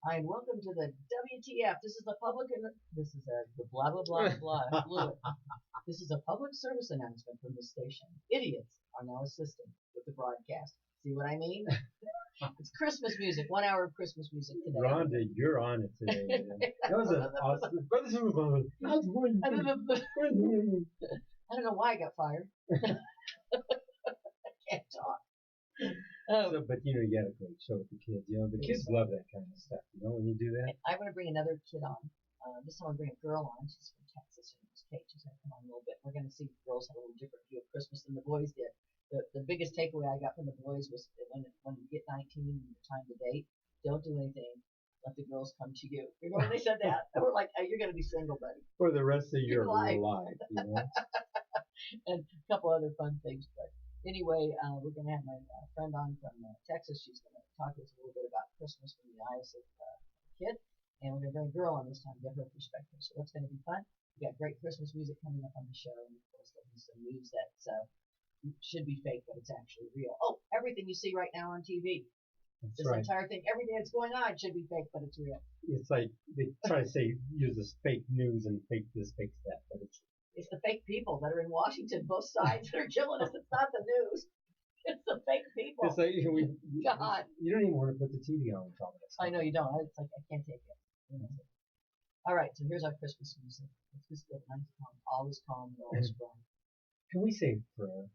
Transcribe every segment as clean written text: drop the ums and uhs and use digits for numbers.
Hi, and welcome to the WTF. This is the public, this is the blah, blah, blah, blah, blew it. This is a public service announcement from the station. Idiots are now assisting with the broadcast. See what I mean? It's Christmas music, 1 hour of Christmas music today. Rhonda, you're on it today. Man. That was an awesome. I don't know why I got fired. I can't talk. But you got a great show with the kids. The kids love that kind of stuff. When you do that. I'm going to bring another kid on. This time I'm going to bring a girl on. She's from Texas. Her name's Kate. She's going to come on a little bit. We're going to see if girls have a little different view of Christmas than the boys did. The biggest takeaway I got from the boys was that when you get 19 and it's time to date, don't do anything. Let the girls come to you. Remember when they said that? And we're like, oh, you're going to be single, buddy. For the rest of your life. And a couple other fun things. But anyway, we're going to have my friend on from Texas. She's going to talk to us a little bit about Christmas from the eyes of a kid. And we're going to bring a girl on this time to get her perspective. So that's going to be fun. We've got great Christmas music coming up on the show. And, of course, there'll be some news that should be fake, but it's actually real. Oh, everything you see right now on TV. That's this right. Entire thing, everything that's going on should be fake, but it's real. It's like they try to say use this fake news and fake this, fake that, but it's the fake people that are in Washington, both sides, that are killing us. It's not the news. It's the fake people. It's like God. You don't even want to put the TV on with all that stuff. I know you don't. It's like I can't take it. All right, so here's our Christmas music. It's just good, nice, calm, always calm and always bright. Can we say a prayer?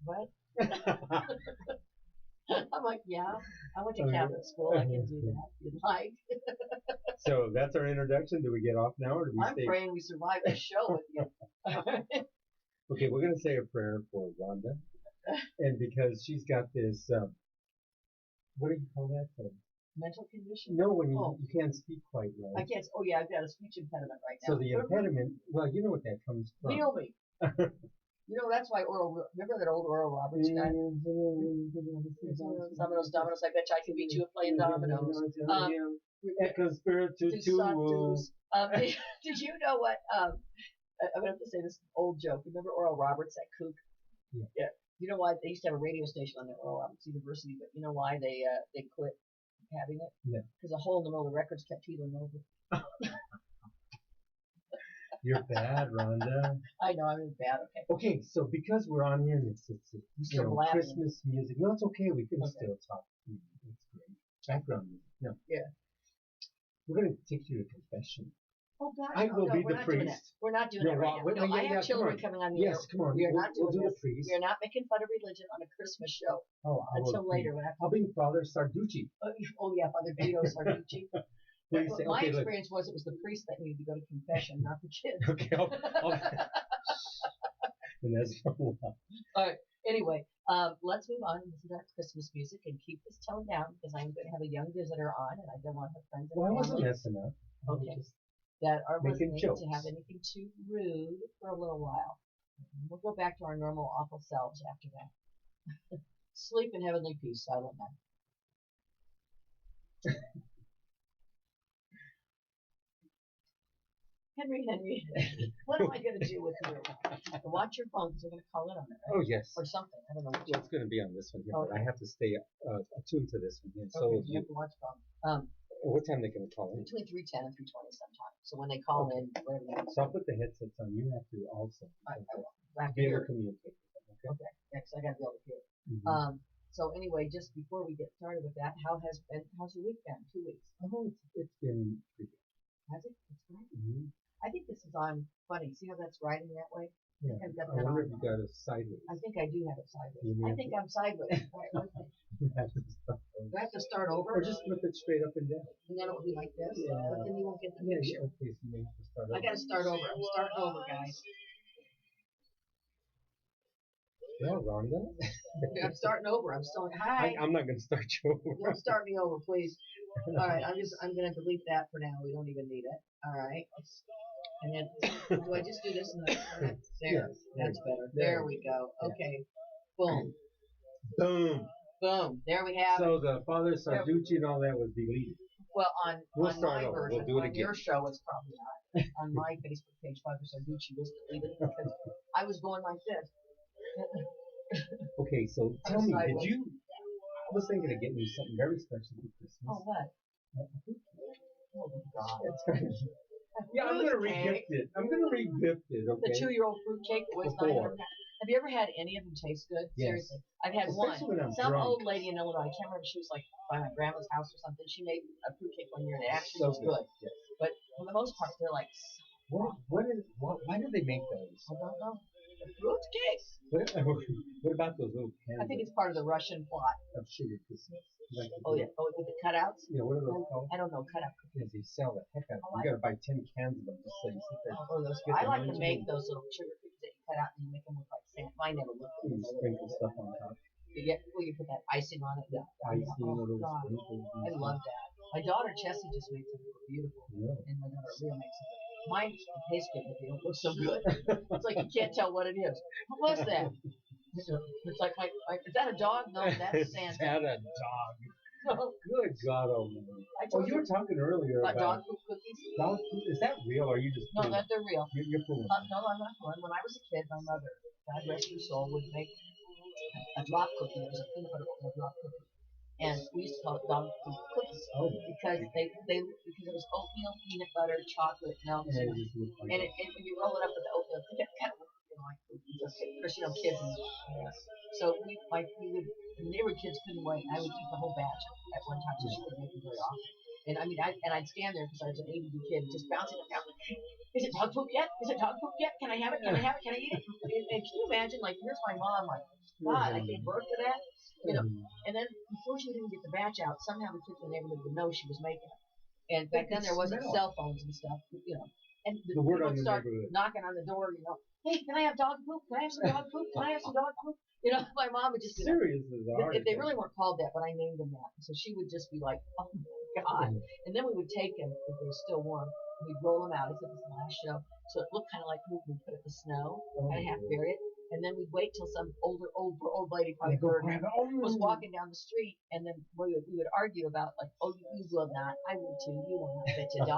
What? I'm like, yeah. I went to Catholic school. I can do that if you'd like. So that's our introduction. Do we get off now, or do we I'm praying we survive this show with you. Okay, we're going to say a prayer for Rhonda. And because she's got this, what do you call that? Mental condition? No, when you can't speak quite right. I can't. Oh, yeah, I've got a speech impediment right now. So the impediment, well, you know what that comes from. Heal me. That's why remember that old Oral Roberts guy? Dominoes, I bet I can beat you at playing dominoes. Did you know what, I'm going to have to say this old joke. Remember Oral Roberts, that kook? Yeah. You know why they used to have a radio station on the Oral Roberts University, but you know why they quit having it? Yeah. Because a hole in the middle of the records kept healing over. You're bad, Rhonda. I know, I'm bad. Okay, so because we're on here and it's Christmas music. No, it's okay. We can still talk. It's great. Background music. No. Yeah. We're going to take you to confession. Oh, gosh. I will be the priest. We're not doing that right now. I have children coming on the air. Yes, come on. We are not doing the this. priest. We are not making fun of religion on a Christmas show. Until later. I'll be Father Sarducci. Oh, yeah, Father Vito Sarducci. My okay, experience was it was the priest that needed to go to confession, not the kids. Okay, and that's a lot. All right. Anyway, let's move on. This is our Christmas music, and keep this tone down because I'm going to have a young visitor on, and I don't want her friends. Well, I wasn't messing up. Okay. That are listening to have anything too rude for a little while. We'll go back to our normal awful selves after that. Sleep in heavenly peace, silent night. Henry, what am I going to do with you? Watch your phone because we're going to call in on it, right? Oh, yes. Or something. I don't know. Well, it's going to be on this one here, but I have to stay attuned to this one here. So you have to watch phone. What time are they going to call in? Between 3:10 and 3:20 sometimes. So when they call in, whatever they want. So I'll put the headsets on. You have to also be able to communicate with them, okay? Okay. Yeah, because I got to be able to hear it. Mm-hmm. So anyway, just before we get started with that, how's your week been? 2 weeks? Oh, it's been pretty good. Has it? It's great. Mm-hmm. I think this is on funny. See how that's riding that way? Yeah. I wonder if you got it sideways. I think I do have it sideways. I think I'm sideways. You have to start over. Do I have to start over? Or just flip it straight up and down. And then it will be like this? Yeah. But then you won't get the picture. Okay, so you have to start over. I got to start over. I'm starting over, guys. Yeah, Rhonda. I'm starting over. I'm still hi. I'm not going to start you over. Don't start me over, please. All right, I'm going to delete that for now. We don't even need it. All right. And then do I just do this and there? Yes, that's better. There we go. Okay. Boom. Boom. Boom. There we have it. So the Father Sarducci and all that was deleted. Well, on my over. version, We'll do it on again. your show, it's probably not. On my Facebook page, Father Sarducci was deleted because I was going like this. Okay, so tell me, I was thinking of getting you something very special for Christmas. Oh, what? Oh my God. It's crazy. Yeah, I'm gonna re-gift it. I'm gonna re-gift it. Okay. The 2-year-old fruitcake that weighs 900 pounds. Have you ever had any of them taste good? Yes. Seriously. I've had Especially one. when I'm Some drunk. old lady in Illinois, I can't remember, she was like by my grandma's house or something. She made a fruitcake one year and it actually was good. Yes. But for the most part, they're like, Why do they make those? I don't know. The fruitcake. What about those little cans? I think it's part of the Russian plot. Of sugar cookies. Like Oh, yeah. Oh, with the cutouts? Yeah, what are those called? I don't know. Cutout cookies. Yes, they sell the heck out of them. You gotta buy 10 cans of them just so you sit there. Oh, those. I like to make those little sugar cookies that you cut out and you make them look like sand. Mine never look like You sprinkle stuff on top. You put that icing on it. Yeah. Icing, Oh, little God. sprinkles. I love that. My daughter Jessie just made some beautiful. Really? And my daughter Leah makes them. Mine taste good, but they don't look so good. It's like you can't tell what it is. What was that? It's like is that a dog? No, that's Santa. Is that a dog? Good God almighty. You were talking earlier about about dog food cookies. Dog food? Is that real or are you just No, they're real. You're fooling. No, I'm not fooling. When I was a kid, my mother, God rest her soul, would make a drop cookie. It was a peanut butter drop cookie. And we used to call it dog food cookies because because it was oatmeal, peanut butter, chocolate, milk, and when you roll it up with the oatmeal, it kind of looked like cookies. Of course, kids. So we would, when they were kids, couldn't wait. I would eat the whole batch at one time, so she wouldn't make them very often. And I mean, I'd stand there because I was an ADD kid, just bouncing up down. Is it dog poop yet? Is it dog poop yet? Can I have it? Can I have it? Can I eat it? And can you imagine? Like, here's my mom, like, God, I gave birth to that. And then before she would even get the batch out, somehow the kids in the neighborhood would know she was making it. And back then there wasn't cell phones and stuff, And the people would start knocking on the door, hey, can I have dog poop? Can I have some dog poop? Can I have some dog poop? My mom would just be like, if they really weren't called that, but I named them that. So she would just be like, oh my God. And then we would take them, if they were still warm, and we'd roll them out. I said this in the last show. So it looked kind of like poop. We'd put it in the snow, kind of half bury it. And then we'd wait till some old lady, probably was walking down the street, and then we would argue about, like, oh, you will not, I will too, you will not, bet you $1.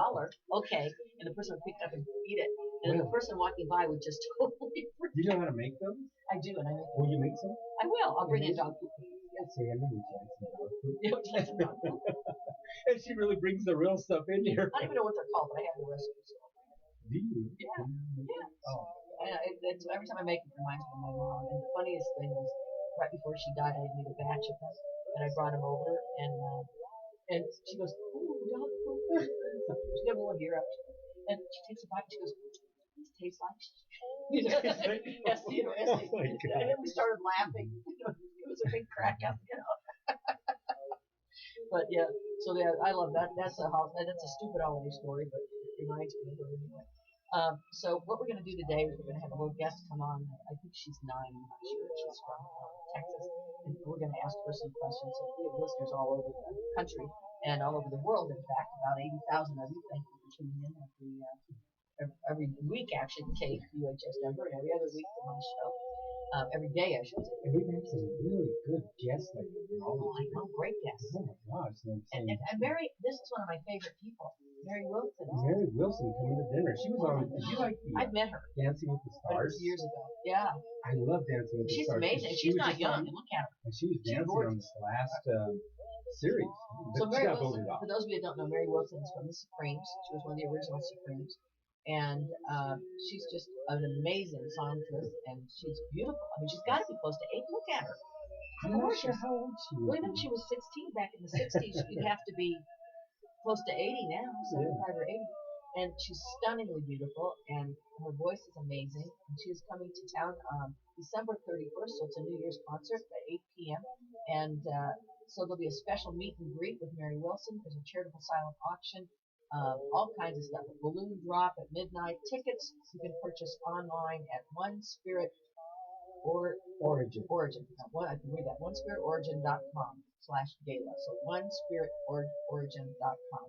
Okay. And the person would pick it up and eat it. And the person walking by would just totally forget. Do you know how to make those? I do, and I make them. Will you make some? I will. I'll bring in dog food. See, I know you like some dog food. Yeah, would you like some dog food? And she really brings the real stuff in here. I don't even know what they're called, but I have the recipe. So. Do you? Yeah. Oh. Every time I make it, it reminds me of my mom. And the funniest thing was, right before she died, I made a batch of them, and I brought them over, and she goes, "Ooh, dog food." She never wanted to hear it. And she takes a bite, and she goes, "These taste like." S-C-O-S-A. And then we started laughing. It was a big crack up, But yeah, so yeah, I love that. That's a stupid holiday story, but it reminds me of her anyway. So what we're going to do today is we're going to have a little guest come on. I think she's 9. I'm not sure. She's from Texas, and we're going to ask her some questions. So we have listeners all over the country and all over the world. In fact, about 80,000 of you. Thank you for tuning in every week, actually, to KUHS Denver, and every other week to my show. Every day, I should say. And we've had some really good guests lately. Oh, I know, great guests. Oh my gosh! And Mary, this is one of my favorite people. Mary Wilson. Mary Wilson coming to dinner. She was on. Did you like the? I've met her. Dancing with the Stars. Years ago. Yeah. I love Dancing with the She's Stars. amazing. She's not young. Look at her. And she was dancing on this last series. So Mary Wilson, for those of you that don't know, Mary Wilson is from the Supremes. She was one of the original Supremes. And she's just an amazing songstress, and she's beautiful. I mean, she's got to be close to 8. Look at her. I'm not sure how old she is. Well, even if she was 16 back in the 60s, she'd have to be close to 80 now, 75 or 80. And she's stunningly beautiful, and her voice is amazing. And she's coming to town December 31st, so it's a New Year's concert at 8 p.m. And so there'll be a special meet and greet with Mary Wilson. There's a charitable silent auction. All kinds of stuff. A balloon drop at midnight. Tickets you can purchase online at One Spirit Origin. I can read that. OneSpiritOrigin.com/gala. So OneSpiritOrigin.com,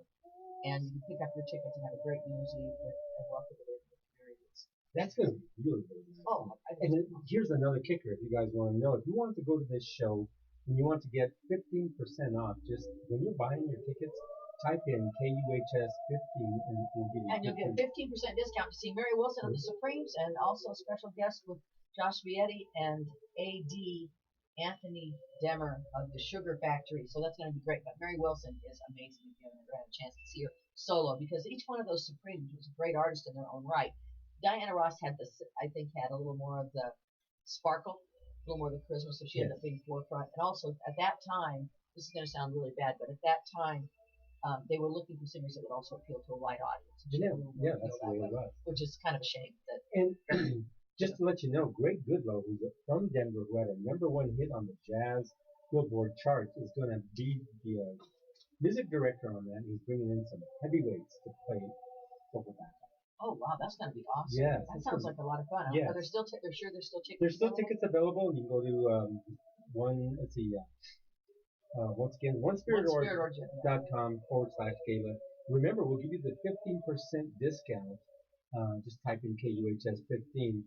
and you can pick up your tickets and have a great music and welcome to the experience. That's going to be really nice. Oh, and here's another kicker. If you guys want to know, if you want to go to this show and you want to get 15% off, just when you're buying your tickets, type in KUHS 15 and we'll give you. And you'll get a 15% discount to see Mary Wilson of the Supremes, and also special guests with Josh Vietti and AD Anthony Demmer of the Sugar Factory. So that's going to be great. But Mary Wilson is amazing if you haven't ever had a chance to see her solo, because each one of those Supremes was a great artist in their own right. Diana Ross had this, I think, had a little more of the sparkle, a little more of the charisma, so she ended up being forefront. And also at that time, this is going to sound really bad, but at that time, they were looking for singers that would also appeal to a wide audience. Yeah, that's the way it was. Which is kind of a shame. And just to let you know, Greg Goodlow, who's from Denver, who had a #1 hit on the Jazz Billboard charts, is going to be the music director on that. He's bringing in some heavyweights to play vocal backup. Oh wow, that's going to be awesome. Yeah, that sounds like a lot of fun. Yeah. Are there still they're sure there's still tickets? There's still tickets available. You can go to once again, onespirit.com/gala. Remember, we'll give you the 15% discount. Just type in KUHS 15.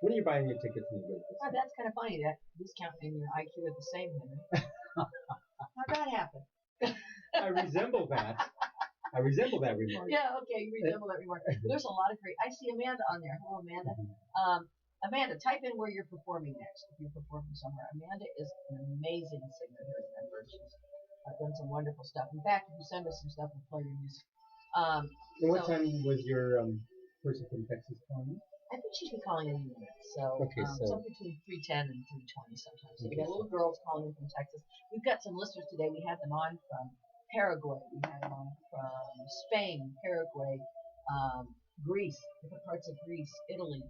When are you buying your tickets when you go to this? Oh, that's kind of funny. That discount and your IQ are the same, Henry. How'd that happen? I resemble that. I resemble that remark. Yeah, okay, you resemble that remark. There's a lot of great. I see Amanda on there. Hello, Amanda. Amanda, type in where you're performing next. If you're performing somewhere, Amanda is an amazing singer here in Denver. She's done some wonderful stuff. In fact, if you send us some stuff, we'll play your music. And what time was your person from Texas calling? I think she's been calling in units. So, something between 3:10 and 3:20 sometimes. So we got little girls calling in from Texas. We've got some listeners today. We had them on from Paraguay. We had them on from Spain, Paraguay, Greece, different parts of Greece, Italy,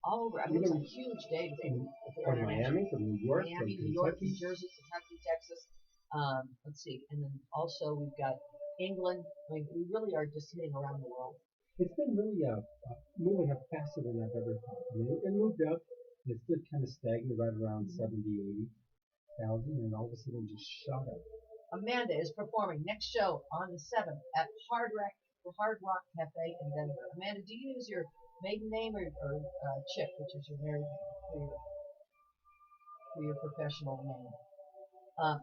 all over. I mean, it's a huge day today. From Miami, from New York, Miami, New York, New Jersey, Kentucky, Texas. Let's see. And then also we've got England. I mean, we really are just hitting around the world. It's been really moving up faster than I've ever thought. I mean, it moved up. It stood kind of stagnant right around 70,000, 80,000, and all of a sudden just shot up. Amanda is performing next show on the 7th at Hard Rock Cafe in Denver. Amanda, do you use your maiden name or Chip, which is your married name, for your professional name?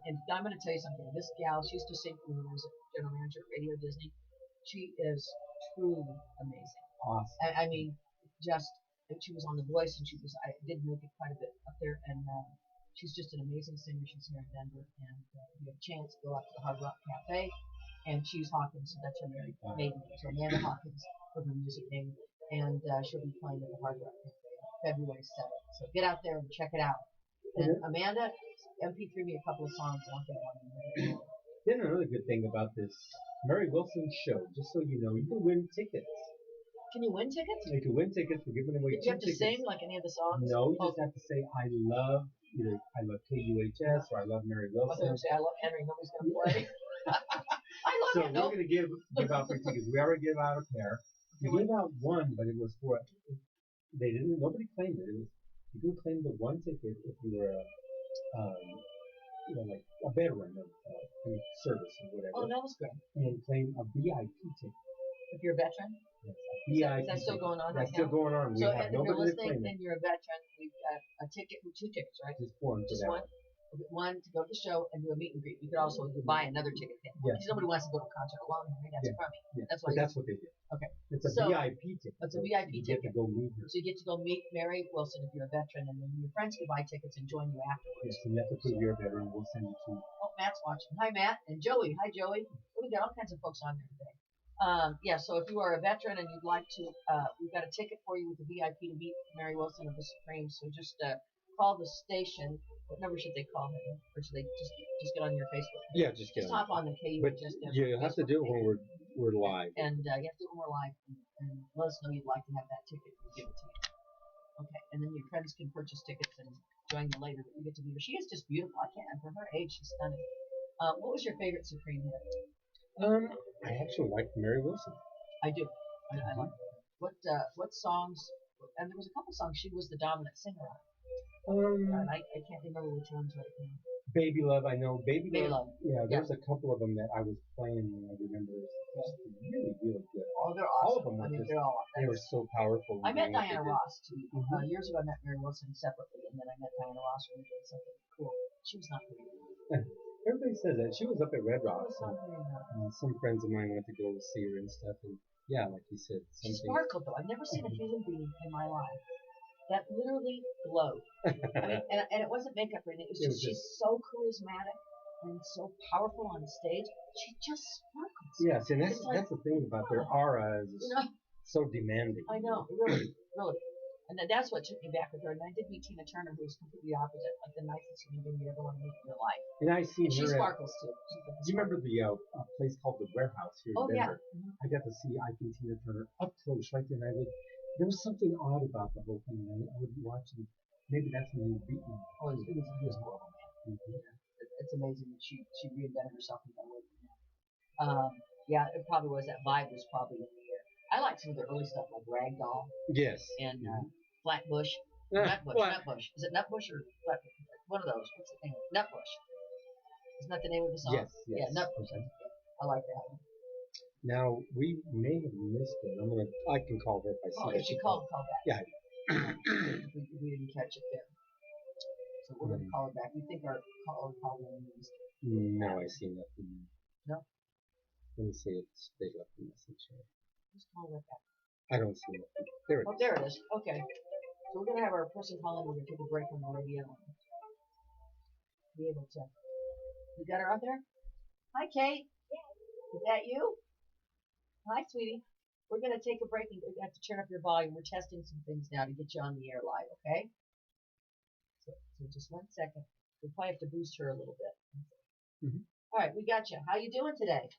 And I'm going to tell you something. This gal, she used to sing when I was a general manager at Radio Disney. She is truly amazing. Awesome. I mean, she was on The Voice, and I did make it quite a bit up there, and she's just an amazing singer. She's here in Denver, and if you have a chance, go out to the Hard Rock Cafe, and she's Hawkins, so that's her maiden name. So Amanda Hawkins for her music name, and she'll be playing at the Hard Rock Cafe on February 7th. So get out there and check it out. And Amanda, MP3 me a couple of songs, and I'll get one. Then another good thing about this Mary Wilson show, just so you know, you can win tickets. Can you win tickets? You can win tickets. We're giving away 2 tickets. Do you have to sing like any of the songs? No, you just have to say, I love KUHS or I love Mary Wilson. I was going to say, I love Henry. Nobody's going to play. I love so we're going to give out free tickets. We already gave out a pair. We gave out one, but it was for, nobody claimed it. You could claim the one ticket if you were like a veteran of service or whatever. Oh, that was great. And claim a VIP ticket. If you're a veteran? Yes, a VIP Is that still going on That's right still now? going on. So if you're listening and you're a veteran, we've got a ticket, 2 tickets, right? Just one. Just one? One to go to the show and do a meet and greet. You could also buy another ticket. Because nobody wants to go to a concert alone. That's crummy. Yeah. That's what they did. Okay. It's a VIP ticket. It's a VIP ticket. You get to go meet her. So you get to go meet Mary Wilson if you're a veteran, and then your friends can buy tickets and join you afterwards. Yes, and you have to prove you're a veteran. We'll send you to. Oh, Matt's watching. Hi, Matt. And Joey. Hi, Joey. We got all kinds of folks on there today. So if you are a veteran and you'd like to, we've got a ticket for you with the VIP to meet Mary Wilson of the Supremes. So just call the station. What number should they call him? Or should they just get on your Facebook? Yeah, just get hop on the KUHS. But you have to do it when we're live. And you have to do it when we're live. And let us know you'd like to have that ticket. We'll give it to you. Okay. And then your friends can purchase tickets and join you later. You get to meet her. She is just beautiful. I can't. For her age, she's stunning. What was your favorite Supreme hit? I actually like Mary Wilson. I do. I like her. What songs? And there was a couple songs she was the dominant singer on. I can't remember which ones right now. Baby Love, I know. Baby Love. Yeah, there's a couple of them that I was playing and I remember just really, really good. Oh, they're awesome. All of them. They're all awesome. They were so powerful. I met Diana Ross too. Years ago, I met Mary Wilson separately, and then I met Diana Ross when we did something cool. She was not very good. Everybody says that. She was up at Red Rocks. Some friends of mine went to go see her and stuff. And yeah, like you said, she sparkled though. I've never seen a human being in my life that literally glowed. I mean, and it wasn't makeup or anything. It was It just was she's so charismatic and so powerful on the stage. She just sparkles. Yes, and It's like, that's the thing about their aura is you know, so demanding. I know, really, really. And that's what took me back with her. And I did meet Tina Turner, who was completely opposite, like the nicest human being you ever want to meet in your life. And I seen And she her at, sparkles too. do you remember the place called the Warehouse here in Oh yeah. Denver? I got to see Ike and Tina Turner up close right there, and there was something odd about the whole thing. I would watch and maybe that's when you beat me. Oh, it was horrible, man. Mm-hmm. It's amazing that she reinvented herself in that way. Yeah, it probably was. That vibe was probably in the air. I like some of the early stuff like Ragdoll Yes. and Flatbush. Nutbush. Is it Nutbush or Flatbush? One of those. What's the name? Nutbush. Isn't that the name of the song? Yes. Yeah, Nutbush. Okay. I like that one. Now we may have missed it. I can call her if I see If she call back. Yeah. if we didn't catch it there. So we're going to call her back. You think our call is? No, I see nothing. No? Let me see if they left a message here. Just call her back. I don't see nothing. There it is. There it is. Okay. So we're going to have our person call in. We're going to take a break from the radio. Be able to. We got her out there? Hi, Kate. Is that you? Hi, sweetie. We're going to take a break and we have to turn up your volume. We're testing some things now to get you on the air live, okay? So just 1 second. We'll probably have to boost her a little bit. Mm-hmm. All right, we got you. How you doing today?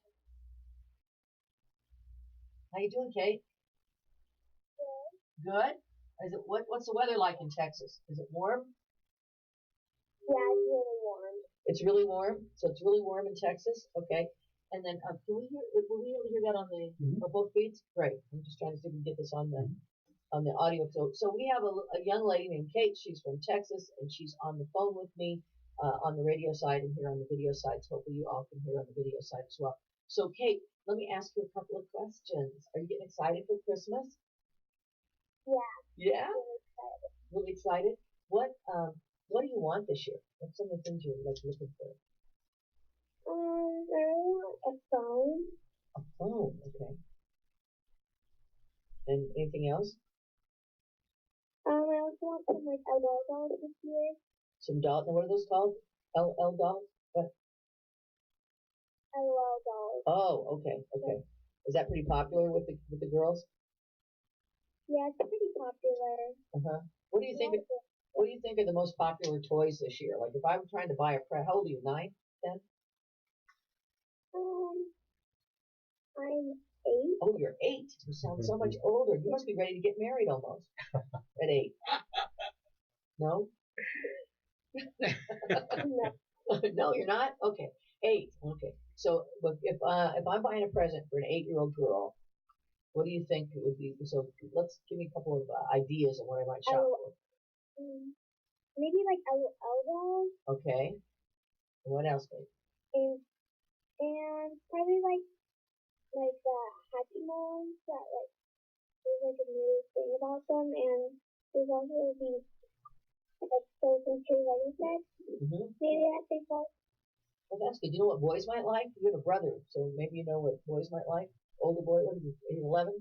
How you doing, Kate? Good. Is it what's the weather like in Texas? Is it warm? Yeah, it's really warm. It's really warm. So it's really warm in Texas. Okay. And then will we be able to hear that on the both feeds? Great. I'm just trying to see if we can get this on the audio. So we have a young lady named Kate. She's from Texas, and she's on the phone with me on the radio side and here on the video side. So hopefully you all can hear on the video side as well. So Kate, let me ask you a couple of questions. Are you getting excited for Christmas? Yeah. Yeah. Really excited. Really excited. What do you want this year? What's some of the things you're like looking for? I really want a phone. A phone, okay. And anything else? I also want some like LOL dolls this year. Some dolls. What are those called? LL dolls? What? LOL dolls. Oh, okay. Is that pretty popular with the girls? Yeah, it's pretty popular. What do you think? What do you think are the most popular toys this year? Like if I'm trying to buy a how old are you? 9, 10? I'm 8. Oh, you're 8. You sound so much older. You must be ready to get married almost at 8. No? No. No, you're not? Okay. 8. Okay. So if I'm buying a present for an 8-year-old girl, what do you think it would be? So let's give me a couple of ideas on what I might shop for. Maybe like LOL dolls. Okay. And what else, babe? And probably like the Happy Moms that like there's like a new thing about them, and there's also these like frozen two Lego sets. Maybe that they fall. Well, that's good. You know what boys might like? You have a brother, so maybe you know what boys might like. Older boy, what is he? 11?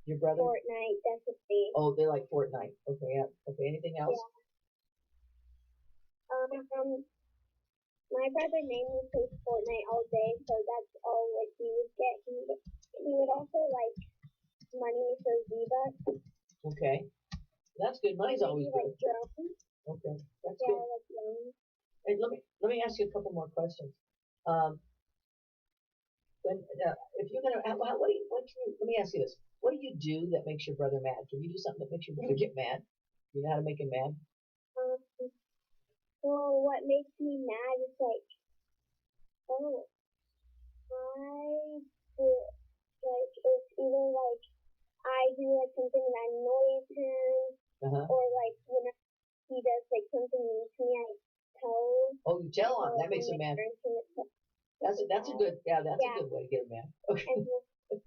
Your brother? Fortnite, definitely. Oh, they like Fortnite. Okay, yeah. Okay, anything else? Yeah. My brother mainly plays Fortnite all day, so that's all what he would get. He would also like money for V-Bucks. Okay. That's good. Money's always good. Like drones. Okay. That's good. Like drones. Hey, let me ask you a couple more questions. If you're gonna, let me ask you this. What do you do that makes your brother mad? Can you do something that makes your brother get mad? You know how to make him mad? Well, what makes me mad is like, it's either like I do like something that annoys him, or like when he does like something mean to me, I tell. Oh, you tell him. That makes him mad. That's a good way to get him mad. Okay. If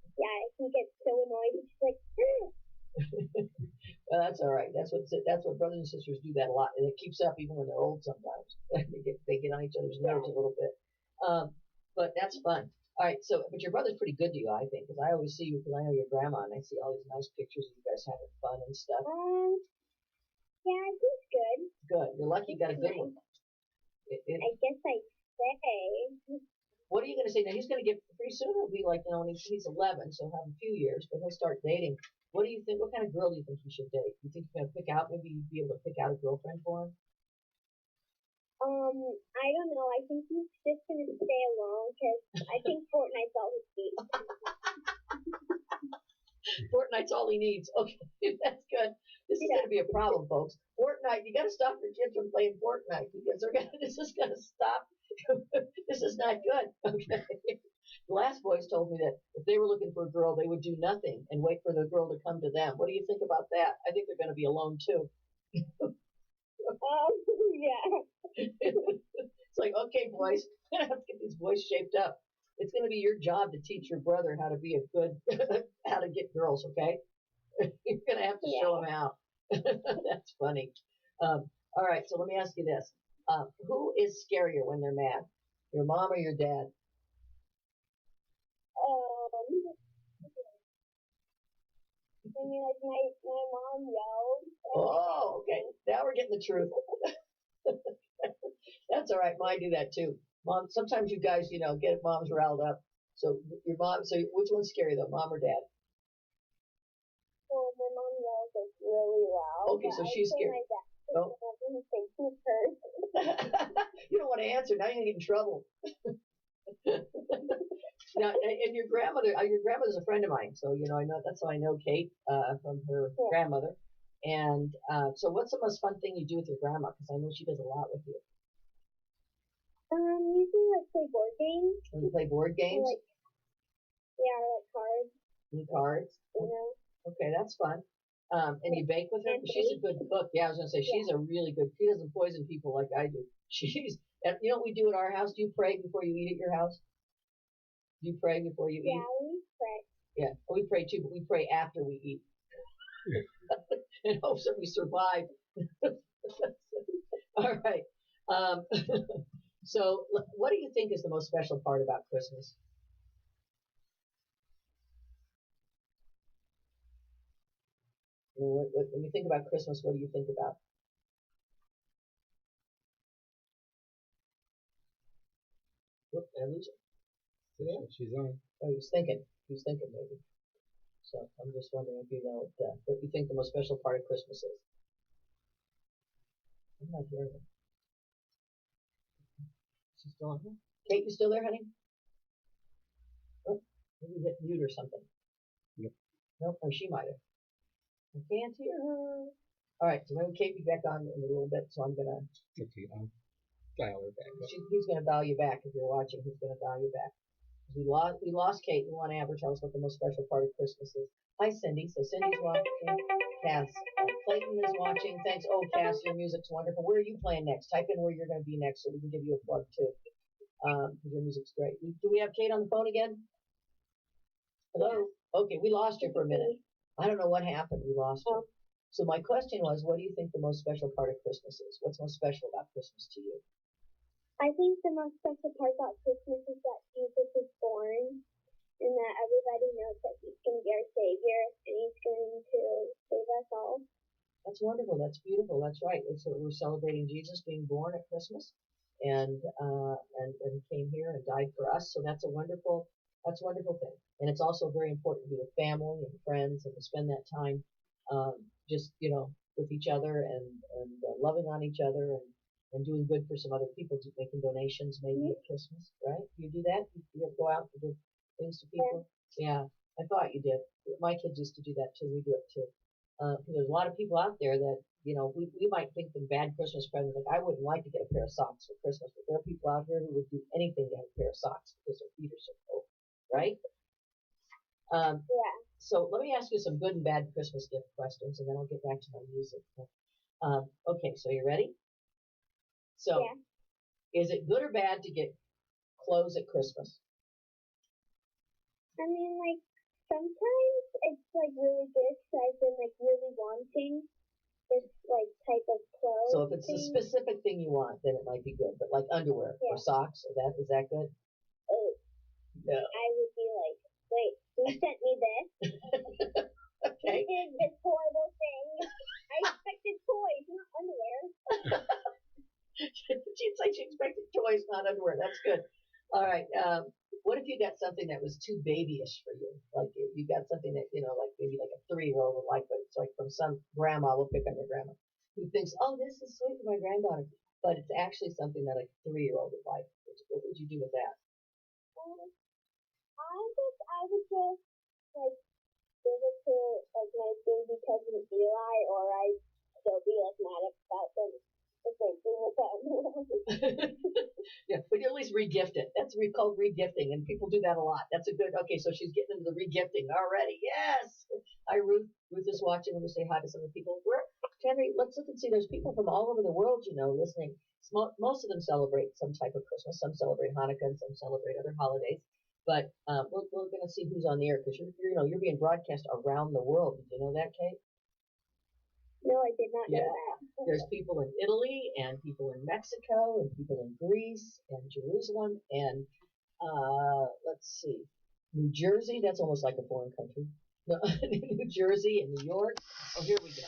he gets so annoyed, he's just like. Well, that's all right. That's what brothers and sisters do that a lot, and it keeps up even when they're old. Sometimes they get on each other's nerves a little bit. But that's fun. All right, so, but your brother's pretty good to you, I think, because I always see you, because I know your grandma, and I see all these nice pictures of you guys having fun and stuff. Yeah, he's good. Good. You're lucky you got a good one. I guess I'd say. What are you going to say? Now, he's going to get, pretty soon he'll be like, when he's 11, so he'll have a few years, but he'll start dating. What do you think, what kind of girl do you think he should date? You think you're going to pick out, maybe you'd be able to pick out a girlfriend for him? I don't know. I think he's just going to stay alone, because I think Fortnite's all he needs. Fortnite's all he needs. Okay, that's good. This is going to be a problem, folks. Fortnite, you got to stop your kids from playing Fortnite, because this is going to stop. This is not good. Okay. The last boys told me that if they were looking for a girl, they would do nothing and wait for the girl to come to them. What do you think about that? I think they're going to be alone too. Yeah. It's like, okay, boys, we're going to have to get these boys shaped up. It's going to be your job to teach your brother how to be a good, how to get girls, okay? You're going to have to show him how. That's funny. All right, so let me ask you this. Who is scarier when they're mad? Your mom or your dad? I mean, like, my mom yelled. Oh, okay. Now we're getting the truth. That's all right. Mine do that too. Mom, sometimes you guys, get moms riled up. So your mom, so which one's scary though, mom or dad? Well, my mom yells like really loud. Okay, so she's scared. My dad, oh. You don't want to answer. Now you're going to get in trouble. Now, and your grandmother's a friend of mine. So, I know, that's how I know Kate, from her grandmother. And, so what's the most fun thing you do with your grandma? Because I know she does a lot with you. Usually like play board games. When you play board games? Or like cards. And cards? Okay, that's fun. And you bake with her? She's a good cook. Yeah, I was going to say, she's a really good, she doesn't poison people like I do. You know what we do at our house? Do you pray before you eat at your house? Do you pray before you eat? Yeah, we pray. Yeah, we pray too, but we pray after we eat. In hopes that we survive. All right. So, what do you think is the most special part about Christmas? When you think about Christmas, what do you think about? Whoop, did I lose it? Yeah. She's on. Oh, he was thinking. Maybe. So I'm just wondering if you know what you think the most special part of Christmas is. I'm not hearing her. She's still on here? Kate, you still there, honey? Oh, maybe hit mute or something. Nope. Nope. Oh, she might have. I can't hear her. All right, so maybe Kate be back on in a little bit, so I'm gonna. Okay, I'll dial her back. He's gonna dial you back if you're watching. He's gonna dial you back. We lost Kate. We want to have her tell us what the most special part of Christmas is. Hi, Cindy. So Cindy's watching. Cass. Clayton is watching. Thanks. Oh, Cass, your music's wonderful. Where are you playing next? Type in where you're going to be next so we can give you a plug too. Because your music's great. Do we have Kate on the phone again? Hello? Okay, we lost you for a minute. I don't know what happened. We lost you. So my question was, what do you think the most special part of Christmas is? What's most special about Christmas to you? I think the most special part about Christmas is that Jesus is born and that everybody knows that he's going to be our Savior and he's going to save us all. That's wonderful. That's beautiful. That's right. So we're celebrating Jesus being born at Christmas and he came here and died for us. So that's a wonderful thing. And it's also very important to be with family and friends and to spend that time just, with each other and loving on each other and doing good for some other people, making donations maybe at Christmas, right? Do you do that? You go out and do things to people? Yeah, I thought you did. My kids used to do that too. We do it too. Because there's a lot of people out there that, we might think them bad Christmas presents. Like, I wouldn't like to get a pair of socks for Christmas, but there are people out here who would do anything to have a pair of socks because their feet are so cold, right? So let me ask you some good and bad Christmas gift questions, and then I'll get back to my music. Okay, so you ready? So, is it good or bad to get clothes at Christmas? I mean, like, sometimes it's, like, really good because I've been, like, really wanting this, like, type of clothes. So if it's a specific thing you want, then it might be good. But, like, underwear or socks, is that good? Yeah. I would be like, wait, who sent me this? Okay. Who did this horrible thing? I expected toys, not underwear. She'd say she expected toys, not underwear. That's good. All right. What if you got something that was too babyish for you? Like you got something that, like maybe like a 3-year-old would like, but it's like from some grandma, we'll pick on your grandma, who thinks, oh, this is sweet for my granddaughter. But it's actually something that a 3-year-old would like. What would you do with that? I would just like give it to like my baby cousin Eli, or I'd still be like mad about them. The same thing with them. Yeah, but you at least regift it. That's called regifting, and people do that a lot. That's a good. Okay, so she's getting into the regifting already. Yes. Hi, Ruth. Ruth is watching. Let me say hi to some of the people. Henry, let's look and see. There's people from all over the world, listening. Most of them celebrate some type of Christmas. Some celebrate Hanukkah, and some celebrate other holidays. But we're going to see who's on the air because you're being broadcast around the world. Did you know that, Kate? No, I did not know that. There's people in Italy and people in Mexico and people in Greece and Jerusalem and let's see, New Jersey. That's almost like a foreign country. New Jersey and New York. Oh, here we go.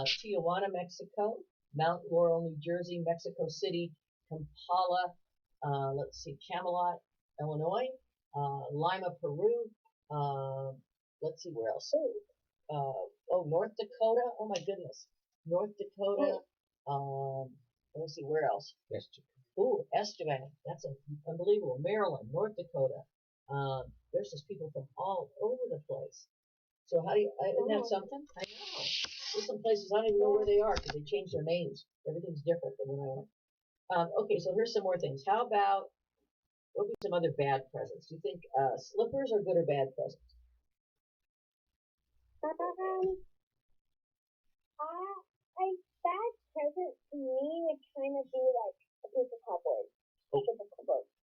Tijuana, Mexico. Mount Laurel, New Jersey. Mexico City. Kampala. Let's see, Camelot, Illinois. Lima, Peru. Let's see where else. North Dakota. Oh my goodness. North Dakota. Let's see where else. Estevan. That's unbelievable. Maryland, North Dakota. There's just people from all over the place. So isn't that something? I know. There's some places I don't even know where they are because they changed their names. Everything's different than when I went. Okay, so here's some more things. How about what would be some other bad presents? Do you think slippers are good or bad presents? Bad present to me would kind of be like a piece of cardboard.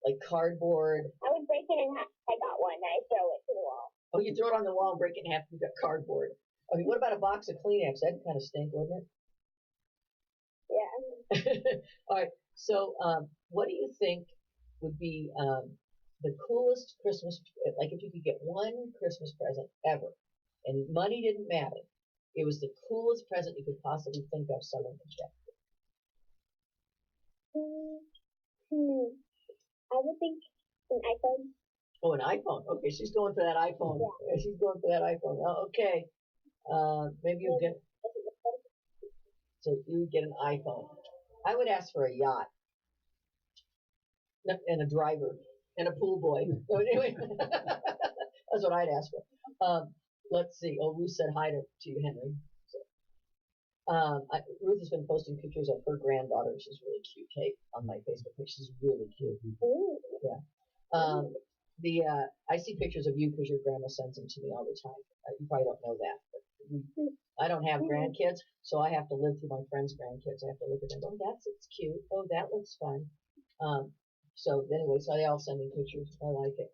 Like cardboard. I would break it in half. I got one. I throw it to the wall. Oh, you throw it on the wall and break it in half. You got cardboard. Okay, what about a box of Kleenex? That'd kind of stink, wouldn't it? Yeah. All right. So, what do you think would be the coolest Christmas? Like, if you could get one Christmas present ever, and money didn't matter, it was the coolest present you could possibly think of someone could get. I would think an iPhone. Oh, an iPhone. Okay, she's going for that iPhone. Yeah, she's going for that iPhone. Oh, okay. Maybe you'll get. So you would get an iPhone. I would ask for a yacht. And a driver. And a pool boy. So anyway, that's what I'd ask for. Let's see. Oh, Ruth said hi to you, Henry. Ruth has been posting pictures of her granddaughter. She's really cute, Kate, on my Facebook page. She's really cute. Ooh. Yeah. I see pictures of you because your grandma sends them to me all the time. You probably don't know that, but I don't have grandkids, so I have to live through my friends' grandkids. I have to look at them. Oh, it's cute. Oh, that looks fun. So they all send me pictures. I like it.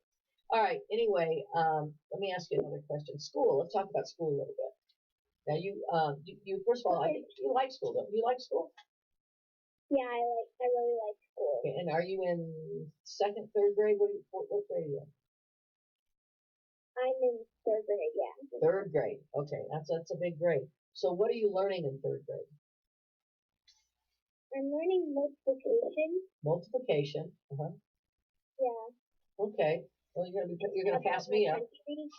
All right. Anyway, let me ask you another question. School. Let's talk about school a little bit. Now, you first of all, I think you like school. Don't you like school? Yeah, I really like school. Okay, and are you in second, third grade? What grade are you in? I'm in third grade, yeah. Third grade. Okay, that's a big grade. So what are you learning in third grade? I'm learning multiplication. Multiplication. Uh-huh. Yeah. Okay. Well, you're gonna pass me up. Countries.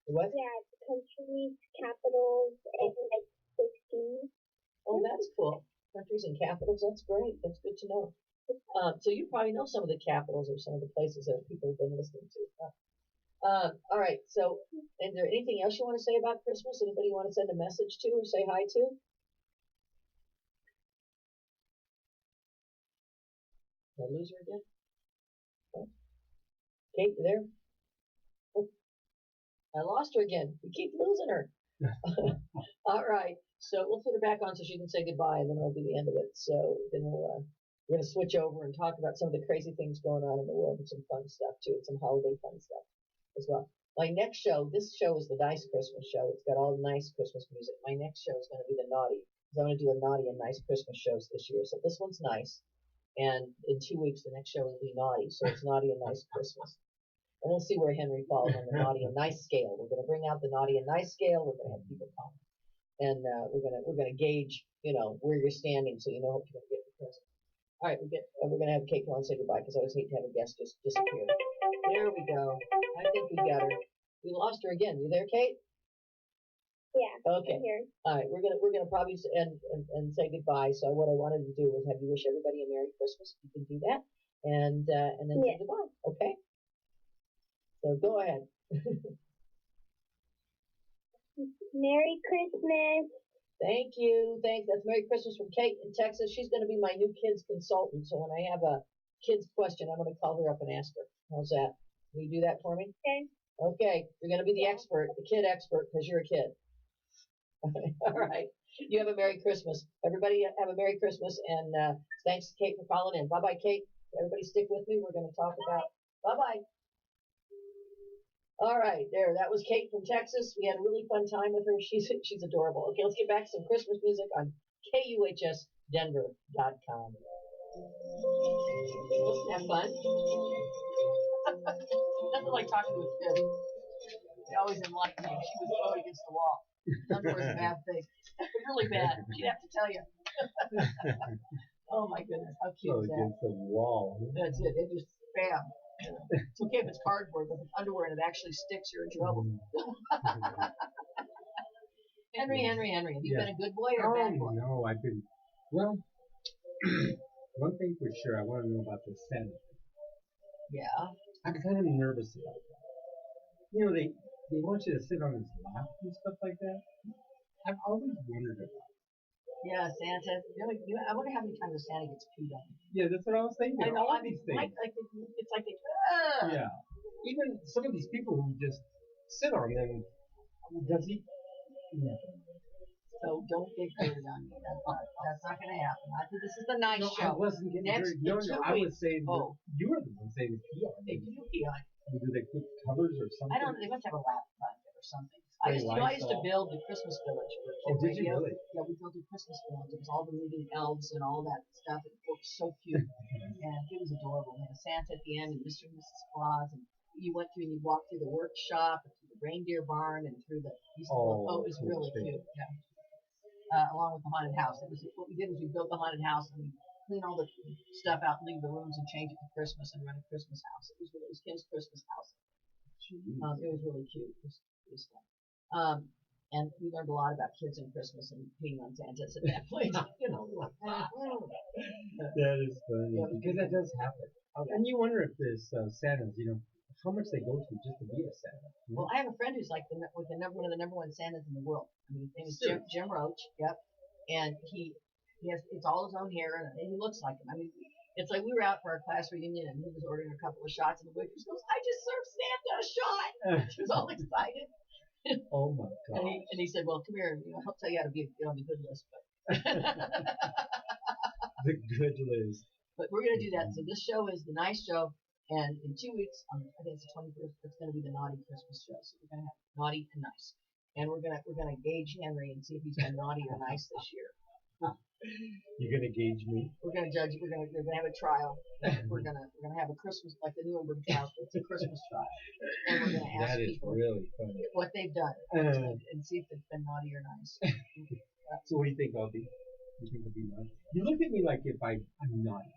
What? Yeah, countries, capitals, and like 16. Oh, that's cool. Countries and capitals. That's great. That's good to know. So you probably know some of the capitals or some of the places that people have been listening to. All right. So, is there anything else you want to say about Christmas? Anybody want to send a message to or say hi to? Did I lose her again? Oh. Kate, you there? Oh, I lost her again. We keep losing her. All right. So we'll put her back on so she can say goodbye, and then it'll be the end of it. So then we're going to switch over and talk about some of the crazy things going on in the world and some fun stuff too, some holiday fun stuff as well. My next show, this show is the nice Christmas show. It's got all nice Christmas music. My next show is going to be the naughty. I'm going to do a naughty and nice Christmas shows this year. So this one's nice, and in 2 weeks the next show will be naughty. So it's naughty and nice Christmas. And we'll see where Henry falls on the naughty and nice scale. We're going to bring out the naughty and nice scale. We're going to have people come, and we're gonna gauge, where you're standing, so you know what you're going to get for Christmas. All right, we're going to have Kate come on and say goodbye, because I always hate to have a guest just disappear. There we go. I think we got her. We lost her again. You there, Kate? Yeah. Okay. I'm here. All right, we're gonna probably end and say goodbye. So what I wanted to do was have you wish everybody a Merry Christmas. You can do that, and then say goodbye. Okay. So go ahead. Merry Christmas. Thank you. Thanks. That's Merry Christmas from Kate in Texas. She's going to be my new kids consultant. So when I have a kids question, I'm going to call her up and ask her. How's that? Will you do that for me? Okay. Okay. You're going to be the expert, the kid expert, because you're a kid. All right. You have a Merry Christmas. Everybody have a Merry Christmas, and thanks, Kate, for calling in. Bye-bye, Kate. Everybody stick with me. We're going to talk about... Bye-bye. All right, there. That was Kate from Texas. We had a really fun time with her. She's adorable. Okay, let's get back to some Christmas music on KUHSdenver.com. Have fun. Nothing like talking to a kid. They always didn't like me. She was going against the wall. Underwear's a bad thing. Really bad. She'd have to tell you. Oh my goodness, how cute is that? Against the wall. That's it. It just bam. It's okay if it's cardboard, but if it's underwear and it actually sticks, you're in trouble. Henry, have you been a good boy or a bad boy? No, I've been. Well, one thing for sure, I want to know about the Senate. Yeah. I'm kind of nervous about that. They want you to sit on his lap and stuff like that. I've always wondered about it. Yeah, Santa. I wonder how many times Santa gets peed on. Yeah, that's what I was thinking. I know. All these things. It's like they. Yeah. Even some of these people who just sit on them, does he? Never. So don't get dirty on me. That's not going to happen. This is the nice show. I wasn't getting dirty. No, I was saying you were the one saying to pee on. They do pee on. Do they put covers or something? I don't know. They must have a lap bucket or something. I used to build the Christmas village for Kid did Radio. You really? Yeah, we built a Christmas village. It was all the moving elves and all that stuff. It looked so cute. And it was adorable. We had a Santa at the end and Mr. and Mrs. Claus. And you went through and you walked through the workshop and through the reindeer barn and through the... it was really cute. Yeah. Along with the haunted house. What we did was we built the haunted house and we clean all the stuff out and leave the rooms and change it to Christmas and run a Christmas house. It was Kim's Christmas house. It was really cute. It was fun. And we learned a lot about kids and Christmas and peeing on Santas at that place. That is funny. Yeah, because that does happen. Okay. And you wonder if there's Santas, how much they go to just to be a Santa. Well, I have a friend who's like one of the number one Santas in the world. I mean, his name is Jim Roach. Yep. And he has, it's all his own hair, and he looks like him. I mean, it's like we were out for our class reunion, and he was ordering a couple of shots, and the waitress goes, "I just served Santa a shot." She was all excited. Oh my God. And he said, "Well, come here, I'll tell you how to get on the good list." But the good list. But we're gonna do that. So this show is the nice show, and in 2 weeks, I think it's the 21st, it's gonna be the naughty Christmas show. So we're gonna have naughty and nice, and we're gonna gauge Henry and see if he's been naughty or nice this year. You're gonna gauge me. We're gonna judge. We're gonna have a trial. We're gonna have a Christmas, like the Nuremberg trial. It's a Christmas trial, and we're gonna ask people really funny what they've done and see if they've been naughty or nice. So what do you think I'll be? You think I'll be naughty? You look at me like if I'm naughty.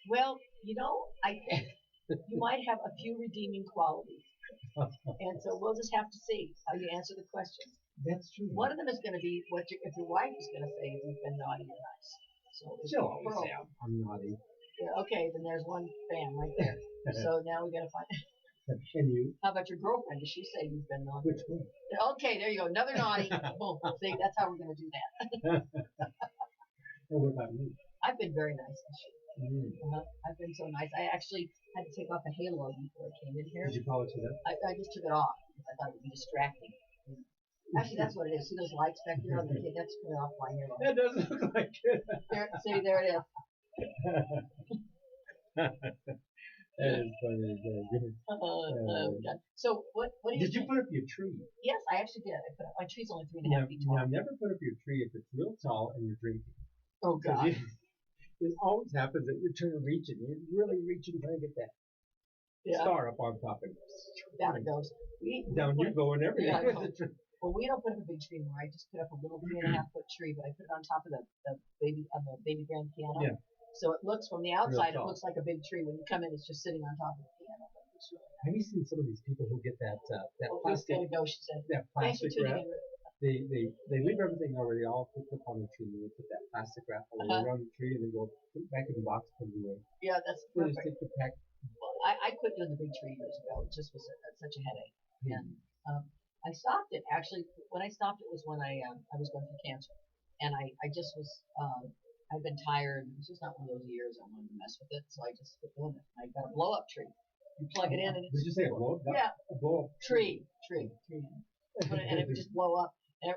Well, you might have a few redeeming qualities, and so we'll just have to see how you answer the questions. That's true. One of them is going to be if your wife is going to say if you've been naughty or nice. So she'll always say I'm naughty. Yeah, okay, then there's one bam right there. So now we got to find. And you? How about your girlfriend? Does she say you've been naughty? Which one? Okay, there you go. Another naughty. Boom. See, that's how we're going to do that. And what about me? I've been very nice this year. I've been so nice. I actually had to take off a halo before I came in here. Did you polish it up? I just took it off because I thought it would be distracting. Actually, that's what it is. See those lights back there on the kid? That's coming off my halo. That does look like it. There it is. That is funny. So what do you Did you put up your tree? Yes, I actually did. I put up, my tree's only 3.5 feet tall. Now, never put up your tree if it's real tall and you're drinking. Oh, God. It always happens that you're trying to reach it. You're really reaching trying to get that star up on top, and down it goes. down you go and everything. Yeah, well, we don't put up a big tree anymore. I just put up a little 3.5-foot tree, but I put it on top of the baby grand piano. Yeah. So it looks from the outside, it looks like a big tree. When you come in, it's just sitting on top of the piano. But it's really nice. Have you seen some of these people who get that plastic? Gotta go, she said. That Thanks for plastic tuning wrap. in. They leave everything already all hooked up on the tree, and they put that plastic wrap all around the tree, and then go put it back in the box, put it away. Yeah, that's They just perfect. take the pack. Well, I quit doing the big tree years ago. It just was such a headache. And I stopped it. Actually, when I stopped it was when I was going through cancer, and I just was I'd been tired. It was just not one of those years I wanted to mess with it, so I just quit doing it. I got a blow up tree. You plug it in and Did you say a blow up? Yeah, a blow up tree. And it would just blow up. And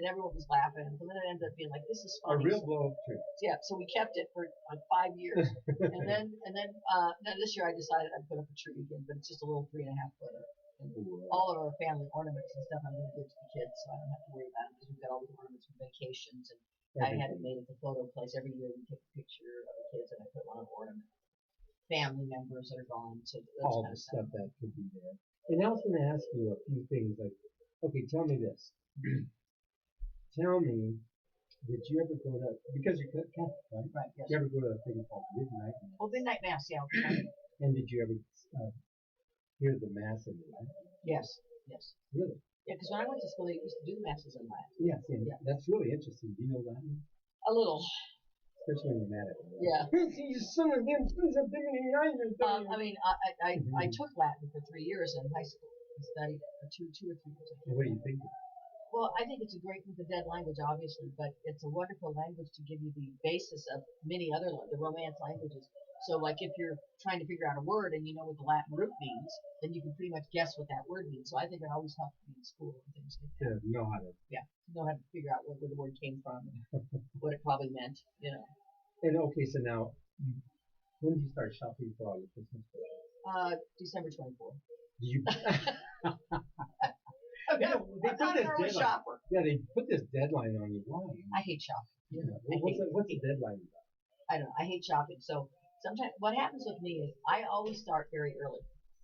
everyone was laughing, and then it ended up being like, this is A funny. real blow up tree. Yeah, so we kept it for like 5 years, and then this year I decided I'd put up a tree again, but it's just a little 3.5-footer. And all of our family ornaments and stuff I'm going to give to the kids, so I don't have to worry about them because we've got all the ornaments from vacations, and I had it made at the photo place. Every year we take a picture of the kids, and I put one ornament. Family members that are gone, so that's All kind the of stuff that could be there. And I was going to ask you a few things like, okay, tell me this. Tell me, did you ever go to, because you're Catholic, right? Right, yes. Did you ever go to a thing called midnight mass? Well, midnight mass, yeah. Okay. And did you ever hear the mass in Latin? Yes. Really? Yeah, because when I went to school, they used to do the masses in Latin. Yes, and that's really interesting. Do you know Latin? A little. Especially when you're mad at them. Right? Yeah. You son of him, I mean, I took Latin for 3 years in high school. I studied it for two or 3 years. What do you think? Well, I think it's a dead language, obviously, but it's a wonderful language to give you the basis of many other the Romance languages. So, like, if you're trying to figure out a word and you know what the Latin root means, then you can pretty much guess what that word means. So I think it always helps me in school and things like that. To know how to. Yeah, know how to figure out where the word came from and what it probably meant, you know. And okay, so now, when did you start shopping for all your Christmas presents? December 24th. Do you? I'm not a normal shopper. Yeah, they put this deadline on you. Why? I hate shopping. Yeah. What's the deadline about? I don't know. I hate shopping. So sometimes what happens with me is I always start very early.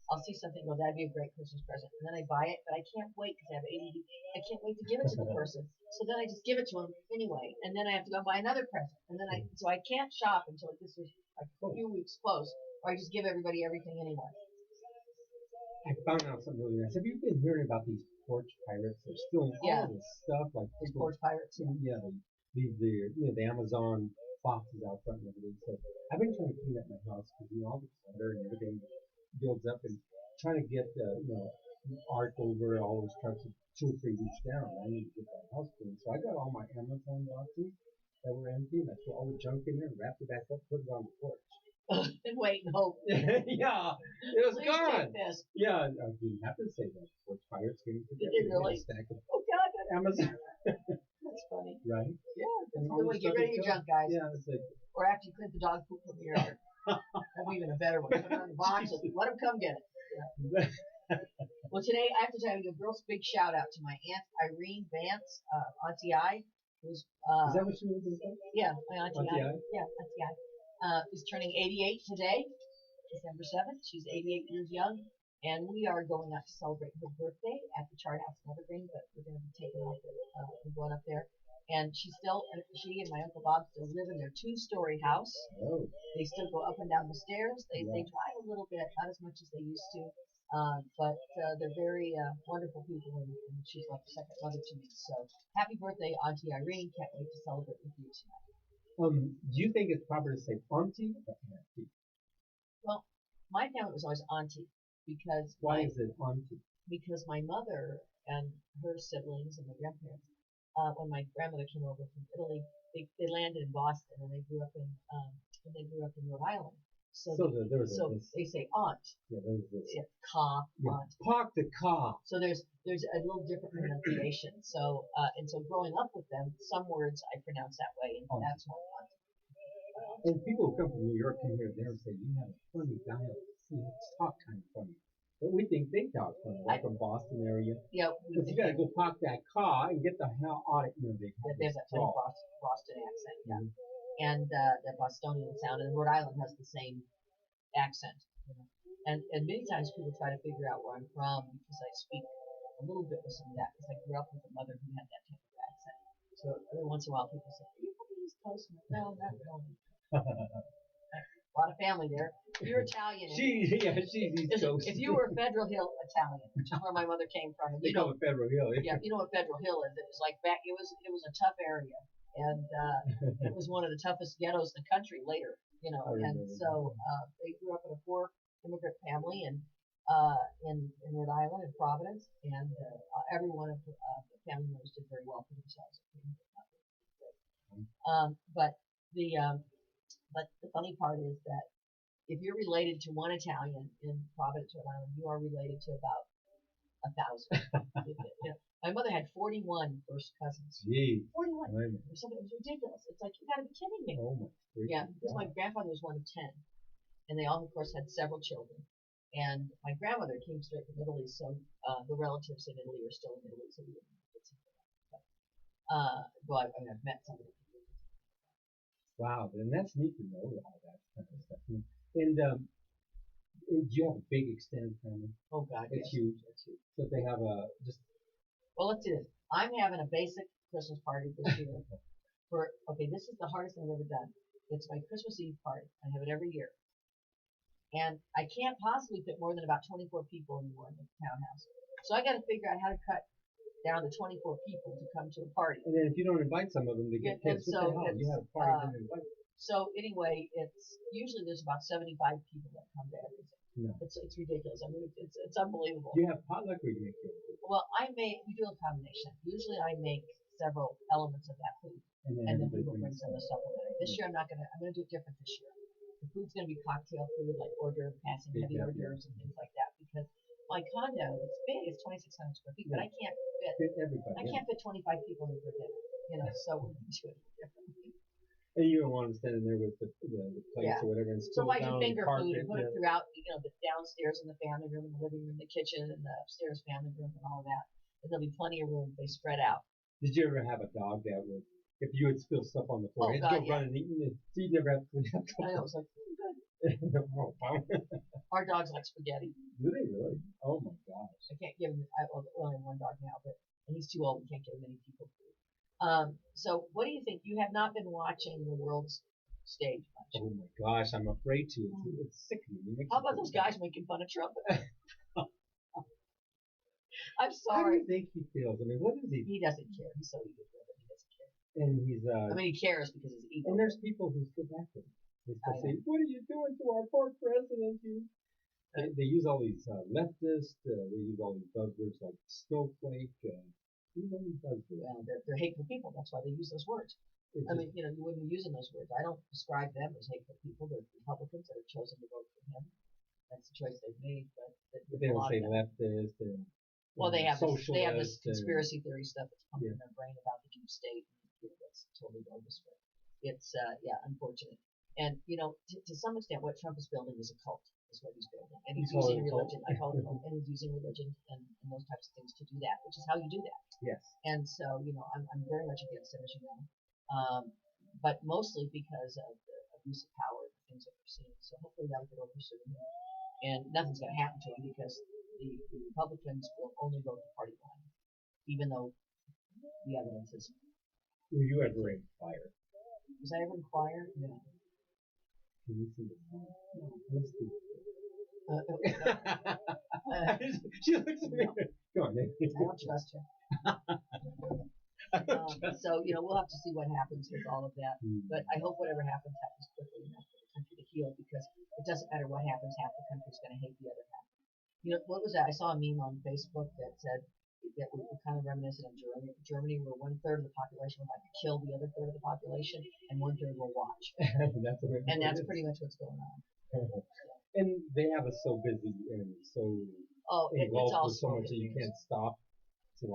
I'll see something, go, that'd be a great Christmas present, and then I buy it, but I can't wait because I have ADD. I can't wait to give it to the person. So then I just give it to them anyway, and then I have to go buy another present, and then so I can't shop until this is like a few weeks close, or I just give everybody everything anyway. I found out something really nice. Have you been hearing about these porch pirates? They're stealing all this stuff, like these porch pirates. Yeah, the Amazon boxes out front and everything. So I've been trying to clean up my house because all the clutter and everything builds up, and trying to get art over all those trucks 2 or 3 weeks down. I need to get that house clean. So I got all my Amazon boxes that were empty, and I threw all the junk in there, wrapped it back up, put it on the porch. And wait and hope. Yeah, it was Please gone. take this. Yeah, I didn't have to say that. Porch pirates came to Did they really? Stack of Oh God, Amazon. that's funny. Right? Yeah, that's a And all good way. the Get stuff rid of is your gone. junk, guys. Yeah, it's like. Or after you clean the dog poop from your yard. That'd be even a better one. Put it on the box and let them come get it. Yeah. Well, today I have to tell you a real big shout out to my Aunt Irene Vance, Auntie I, who's Is that what she was saying? yeah, my Auntie Auntie I. I? Yeah, Auntie I. Is turning 88 today, December 7th. She's 88 years young, and we are going out to celebrate her birthday at the Chart House in Evergreen, but we're going to be taking off and going up there. And she and my Uncle Bob still live in their 2-story house. Oh. They still go up and down the stairs. They drive a little bit, not as much as they used to, but they're very wonderful people, and she's like a second mother to me. So happy birthday, Auntie Irene. Can't wait to celebrate with you tonight. Do you think it's proper to say auntie or auntie? Well, my family was always auntie because why is it auntie? Because my mother and her siblings and my grandparents, when my grandmother came over from Italy, they landed in Boston and they grew up in Rhode Island. So they say aunt. Yeah, there's this. Yeah, aunt. Park the car. So there's a little different pronunciation. So and so growing up with them, some words I pronounce that way, and that's one aunt. And people who come from New York come here, they'll say you have a funny dialect. You talk kind of funny. But we think they talk funny, like from Boston area. Yeah, because you got to go park that car and get the hell out of here. They have that funny Boston accent, yeah. And that Bostonian sound, and Rhode Island has the same accent. You know? And many times people try to figure out where I'm from because I speak a little bit with some of that because I grew up with a mother who had that type of accent. So every once in a while people say, "Are you from the East Coast?" I'm like, "No, not really." A lot of family there. If you're Italian, she's East Coast. if you were Federal Hill Italian, which is where my mother came from, and they call it Federal Hill. Yeah, you know what Federal Hill is. It was like back. It was a tough area, and it was one of the toughest ghettos in the country later. You know, and so they grew up in a poor immigrant family and in Rhode Island and Providence, and every one of the family members did very well for themselves. But the funny part is that if you're related to one Italian in Providence, Rhode Island, you are related to about 1,000. You know, my mother had 41 first cousins. Gee. 41. It was ridiculous. It's like, you gotta be kidding me. Oh my God. Yeah, because my grandfather was one of 10. And they all, of course, had several children. And my grandmother came straight from Italy, so the relatives in Italy are still in Italy, so we didn't get something like that. Well, I mean, I've met some of the people. Wow, then that's neat to know all that kind of stuff. And do you have a big extended family? Oh God, it's yes. Huge. It's huge. So they have Well, let's do this. I'm having a basic Christmas party this year. This is the hardest thing I've ever done. It's my Christmas Eve party. I have it every year. And I can't possibly fit more than about 24 people in the townhouse. So I got to figure out how to cut down to 24 people to come to a party. And then if you don't invite some of them, they get pissed. So you have a party and invite. So anyway, it's usually there's about 75 people that come to everything. No. It's ridiculous. I mean, it's unbelievable. Do you have potluck or do you make your own food? Well, we do a combination. Usually I make several elements of that food, and then people bring some of the supplementary. This year I'm gonna do it different this year. The food's gonna be cocktail food, like hors d'oeuvre, passing heavy hors d'oeuvres and things like that, because my condo, it's big, it's 2,600 square feet, but I can't fit everybody. I can't fit 25 people in for dinner, you know, so we're gonna do it differently. And you don't want to stand in there with the plates or whatever and so I can finger food and put it throughout, the downstairs in the family room, and the living room, the kitchen, and the upstairs family room, and all that. And there'll be plenty of room. They spread out. Did you ever have a dog that would, if you would spill stuff on the floor, he'd go run and eat it? So you never have to clean up. I know, it's like, good. Our dogs like spaghetti. Do they really? Oh my gosh. I can't give him, I only have one dog now, and he's too old. We can't give many people food. So what do you think? You have not been watching the world's stage much. Oh my gosh, I'm afraid to. It's sickening. How about those guys making fun of Trump? I'm sorry. How do you think he feels? I mean, what is he? He doesn't care. He's so eager for it. He doesn't care. And he's I mean, he cares because he's evil. And there's people who still back him. They still say, "What are you doing to our poor president?" They use all these leftists. They use all these buzzwords like snowflake. Well, they're hateful people. That's why they use those words. I mean, you wouldn't be using those words. I don't describe them as hateful people. They're Republicans that have chosen to vote for him. That's the choice they've made. But they don't say leftist. Well, they have this conspiracy theory stuff that's pumping in their brain about the deep state. That's totally bogus. It's unfortunate. And to some extent, what Trump is building is a cult. Is what he's building, and he's using religion. I call it, and he's using religion and those types of things to do that, which is how you do that. Yes. And so, I'm very much against him, as you know, but mostly because of the abuse of power, the things that we're seeing. So hopefully that'll get over soon, and nothing's going to happen to him because the Republicans will only vote the party line, even though the evidence is. Were you ever in choir? Was I ever in choir? No. Can you see this? No. Let's do it. She looks at me. Go on, Nick. I don't trust her. So, we'll have to see what happens with all of that. But I hope whatever happens quickly enough for the country to heal, because it doesn't matter what happens, half the country's going to hate the other half. What was that? I saw a meme on Facebook that said that we're kind of reminiscent of Germany, where 1/3 of the population would like to kill the other third of the population, and 1/3 will watch. That's pretty much what's going on. And they have us so busy and so involved with so much that you can't stop to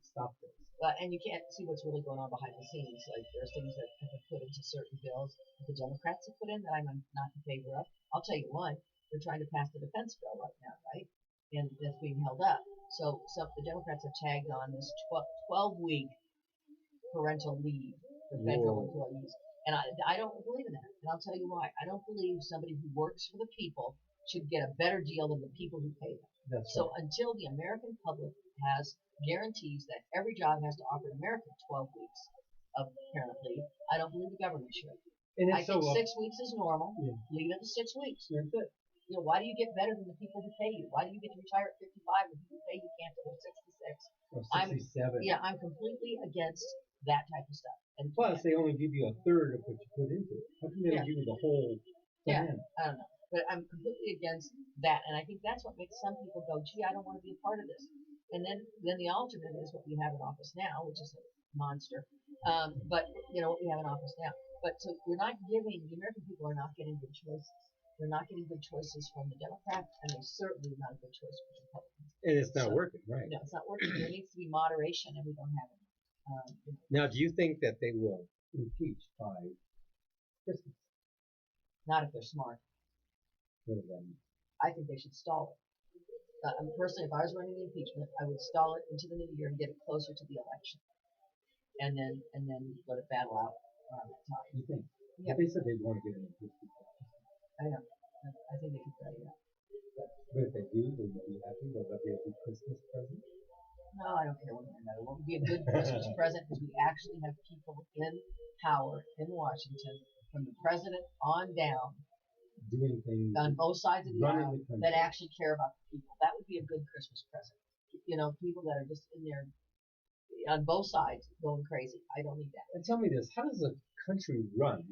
stop this. And you can't see what's really going on behind the scenes. Like, there's things that have been put into certain bills that the Democrats have put in that I'm not in favor of. I'll tell you one. They're trying to pass the defense bill right now, right? And that's being held up. So the Democrats have tagged on this 12-week parental leave for federal employees. And I don't believe in that. And I'll tell you why. I don't believe somebody who works for the people should get a better deal than the people who pay them. That's So until the American public has guarantees that every job has to offer an American 12 weeks of parent leave, I don't believe the government should. And I it's think so 6 weeks is normal. Yeah. Leave it to 6 weeks. That's it. You know, why do you get better than the people who pay you? Why do you get to retire at 55 when people who pay you can't till 66? Or I'm 67. Yeah, I'm completely against that type of stuff. And Plus, they only give you a third of what you put into it. How come they don't give you the whole plan? I don't know. But I'm completely against that, and I think that's what makes some people go, gee, I don't want to be a part of this. And then the alternate is what we have in office now, which is a monster. But you know what we have in office now. But so we're not giving, the American people are not getting good choices. They're not getting good choices from the Democrats, and they're certainly not a good choice from the Republicans. And it's not working, right? No, it's not working. There needs to be moderation, and we don't have it. Now, do you think that they will impeach by Christmas? Not if they're smart. What does that mean? I think they should stall it. Personally, if I was running the impeachment, I would stall it into the new year and get it closer to the election, and then let it battle out around that time. You think? Yeah. But they said they want to get an impeachment. I know. I think they could tell you that. But if they do, will you be happy? Will that be a good Christmas present? No, I don't care one way or another. What would be a good Christmas present is we actually have people in power in Washington, from the president on down, Doing things on both sides of the running aisle, the country. that actually care about the people. That would be a good Christmas present. You know, people that are just in there on both sides going crazy. I don't need that. And tell me this: how does a country run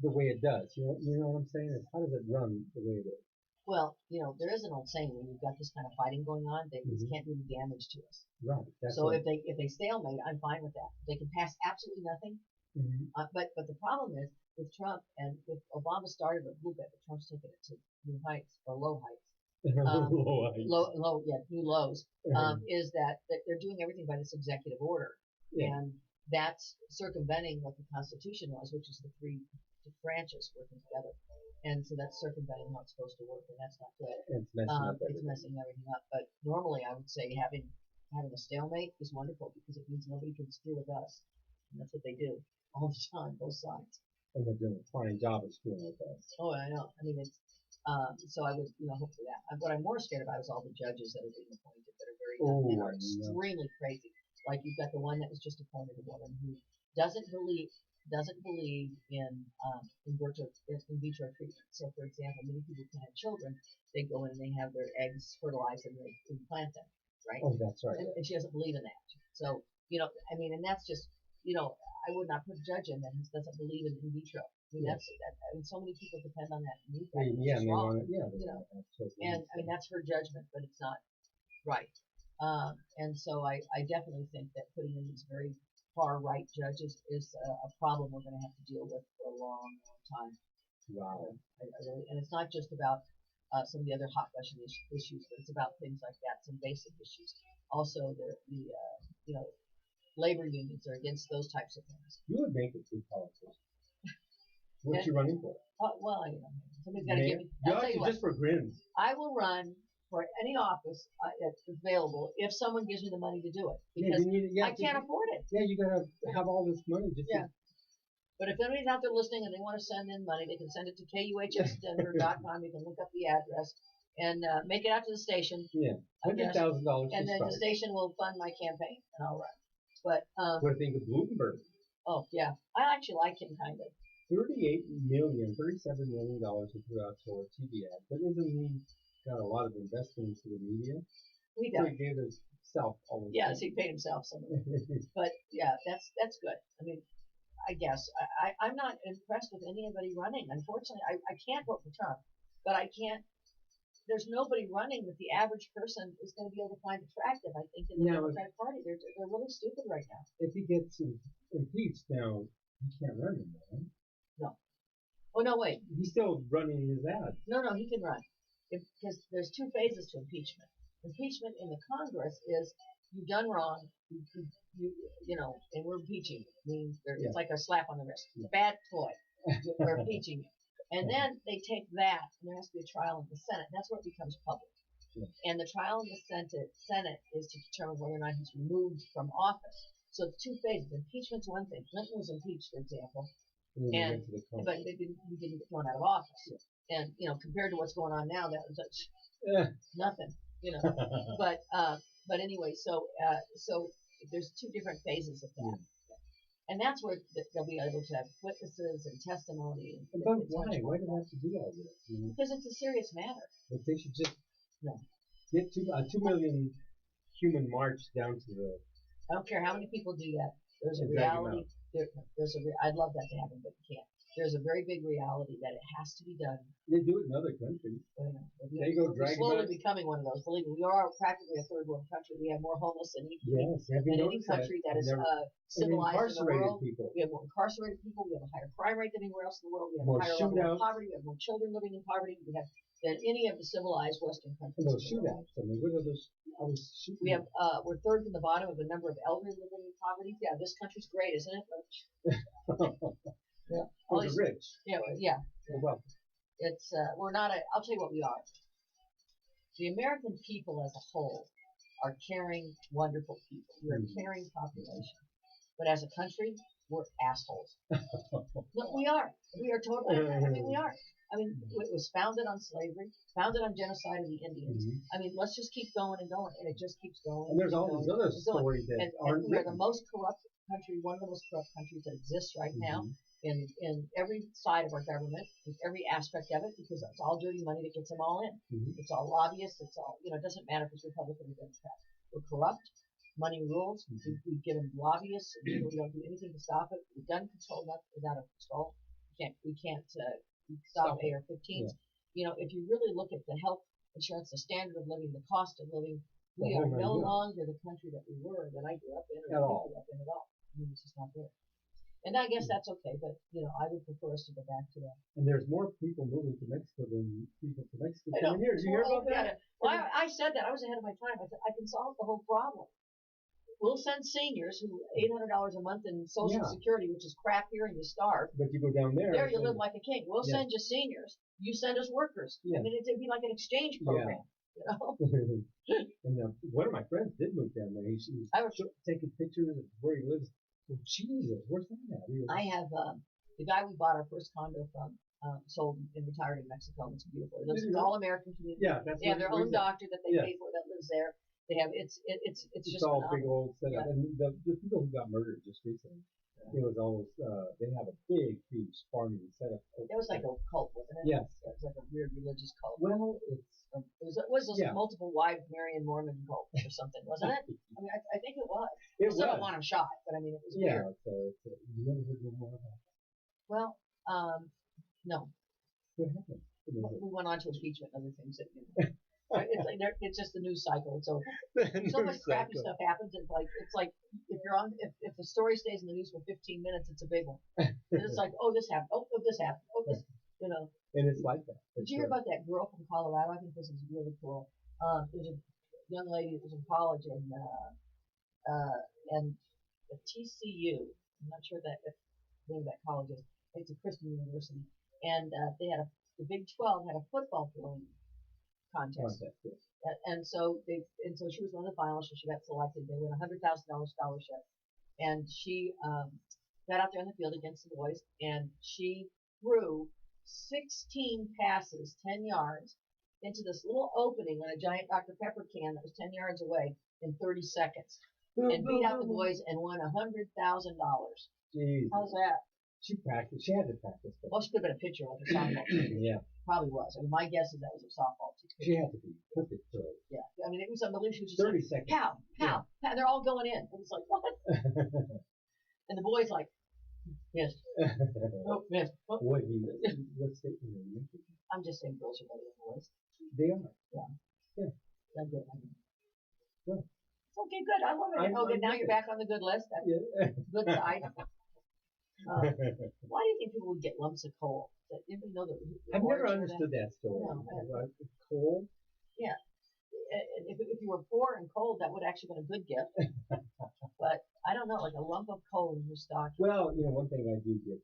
the way it does? You know what I'm saying? Is how does it run the way it is? Well, you know, there is an old saying, when you've got this kind of fighting going on, they can't do any damage to us. Right. That's So right. if they stalemate, I'm fine with that. They can pass absolutely nothing. But the problem is with Trump, and with Obama started a little bit, but Trump's taken it to new heights or low heights. New lows. Is that they're doing everything by this executive order, and that's circumventing what the Constitution was, which is the three branches working together. And so that's circumventing how it's supposed to work, and that's not good. It's messing up everything. It's messing everything up. But normally, I would say having a stalemate is wonderful, because it means nobody can screw with us, and that's what they do all the time, both sides. And they're doing a fine job of screwing with us. Oh, I know. I mean, it's so I would, hope for that. What I'm more scared about is all the judges that are being appointed that are very and are extremely crazy. Like you've got the one that was just appointed, a woman who doesn't believe in in vitro treatment. So, for example, many people can have children. They go in and they have their eggs fertilized and they implant them, right? Oh, that's right. And she doesn't believe in that. So, I mean, and that's just, I would not put a judge in that doesn't believe in vitro. I mean, I mean, so many people depend on that. And they want it. And I mean, that's her judgment, but it's not right. And so I definitely think that putting in these very far right judges is a problem we're going to have to deal with for a long, long time. Wow. And it's not just about some of the other hot button issues, but it's about things like that, some basic issues. Also, the labor unions are against those types of things. You would make a good politician. What you running for? Well, somebody's got to give me. I'll tell you what, just for grins. I will run for any office that's available if someone gives me the money to do it, because I can't afford it. Yeah, you gotta have all this money. But if anybody's out there listening and they want to send in money, they can send it to KUHSdenver.com. You can look up the address and make it out to the station. Yeah, $100,000. And then the station will fund my campaign, and I'll run. But what do you think of Bloomberg? Oh yeah, I actually like him kind of. $37 million he threw out for a TV ad, but isn't he got a lot of investment into the media? He does. So he gave himself all the so he paid himself some of it. But yeah, that's good. I mean, I guess I'm not impressed with anybody running. Unfortunately, I can't vote for Trump, but I can't. There's nobody running that the average person is going to be able to find attractive. I think in the Democratic Party, they're really stupid right now. If he gets impeached now, he can't run anymore. Right? No. Oh no, wait. He's still running his ads. No, he can run. Because there's two phases to impeachment. Impeachment in the Congress is you've done wrong, and we're impeaching you. I mean, it's like a slap on the wrist. Bad toy. We're impeaching you. And then they take that, and there has to be a trial in the Senate. That's where it becomes public. And the trial in the Senate is to determine whether or not he's removed from office. So it's two phases. Impeachment's one thing. Clinton was impeached, for example, but he didn't get thrown out of office. And compared to what's going on now, that was nothing. But anyway, so there's two different phases of that. And that's where they'll be able to have witnesses and testimony. But why? Why do they have to do all this? Because it's a serious matter. But they should just get 2 million human march down to the. I don't care how many people do that. There's a reality. I'd love that to happen, but you can't. There's a very big reality that it has to be done. They do it in other countries. We're slowly becoming one of those. Believe me, we are practically a third world country. We have more homeless than any country that is civilized in the world. People. We have more incarcerated people. We have a higher crime rate than anywhere else in the world. We have a higher level of poverty. We have more children living in poverty. We have than any of the civilized Western countries. No shootouts. I mean, what are those? We have we're third from the bottom of the number of elderly living in poverty. Yeah, this country's great, isn't it? Yeah. All these rich. Yeah. You're welcome. It's we're not a. I'll tell you what we are. The American people as a whole are caring, wonderful people. We're a caring population, but as a country, we're assholes. Look, we are. We are totally. I mean, we are. I mean, it was founded on slavery, founded on genocide of the Indians. I mean, let's just keep going and going, and it just keeps going. And there's all these other stories that aren't. We are the most corrupt country, one of the most corrupt countries that exists right now. In every side of our government, in every aspect of it, because it's all dirty money that gets them all in. It's all lobbyists. It's all, it doesn't matter if it's Republican or Democrat. We're corrupt. Money rules. We've given lobbyists. We don't do anything to stop it. We've done control is out of control. We can't stop AR-15s. If you really look at the health insurance, the standard of living, the cost of living, we are no longer the country that we were, that I grew up in, or grew up in at all. I mean, it's just not there. And I guess that's okay, but I would prefer us to go back to that. And there's more people moving to Mexico than people to Mexico coming here. Did you hear about that? Well, I said that. I was ahead of my time. I said I can solve the whole problem. We'll send seniors who $800 a month in Social Security, which is crap here, and you starve. But you go down there. There you live like a king. We'll send you seniors. You send us workers. I mean, it'd be like an exchange program. And one of my friends did move down there. He was taking pictures of where he lives. Oh, Jesus, where's that at? I have the guy we bought our first condo from sold and retired in Mexico. It's beautiful. It lives in an all-American community. Yeah, they have their own doctor that they pay for that lives there. They have it's just all big old setup. And the people who got murdered just recently, it was always they have a big, huge farming setup. It was like a cult, wasn't it? Yes, it was like a weird religious cult. Well, it was a multiple wife Marian Mormon cult or something, wasn't it? I mean, I think it was. I still don't want him shot, but I mean, it was weird. You never heard more about that? Well, no. What happened? We went on to impeachment and other things that it's just the news cycle. So much crappy stuff happens. It's like if the story stays in the news for 15 minutes, it's a big one. And it's like, oh, this happened. Oh, this happened. Oh, this. And it's like that. Did you hear about that girl from Colorado? I think this is really cool. There's a young lady that was in college and at TCU. I'm not sure that the name of that college is. It's a Christian university, and they had the Big 12 had a football throwing contest. And so she was one of the finalists, and she got selected. They won $100,000 scholarship, and she got out there on the field against the boys, and she threw 16 passes, 10 yards, into this little opening on a giant Dr. Pepper can that was 10 yards away in 30 seconds, and beat out the boys and won $100,000. How's that? She practiced. She had to practice. Well, she could have been a pitcher like a softball team. Yeah. Probably was. I mean, my guess is that was a softball team. She had to be perfect for it. Yeah. I mean, it was unbelievable. She was just 30 seconds. Pow, pow, pow. They're all going in. It was like, what? And the boys like, missed. Oh, missed. Oh. What state were you in? I'm just saying girls are better than boys. They are. Yeah. That's good. Well, it's okay, good. I love it. Okay, now you're back on the good list. That's good side. Why do you think people would get lumps of coal? Anybody know that? I've never understood that story. No, coal? Yeah. If you were poor and cold, that would actually been a good gift. But I don't know, like a lump of coal in your stocking. Well, one thing I do get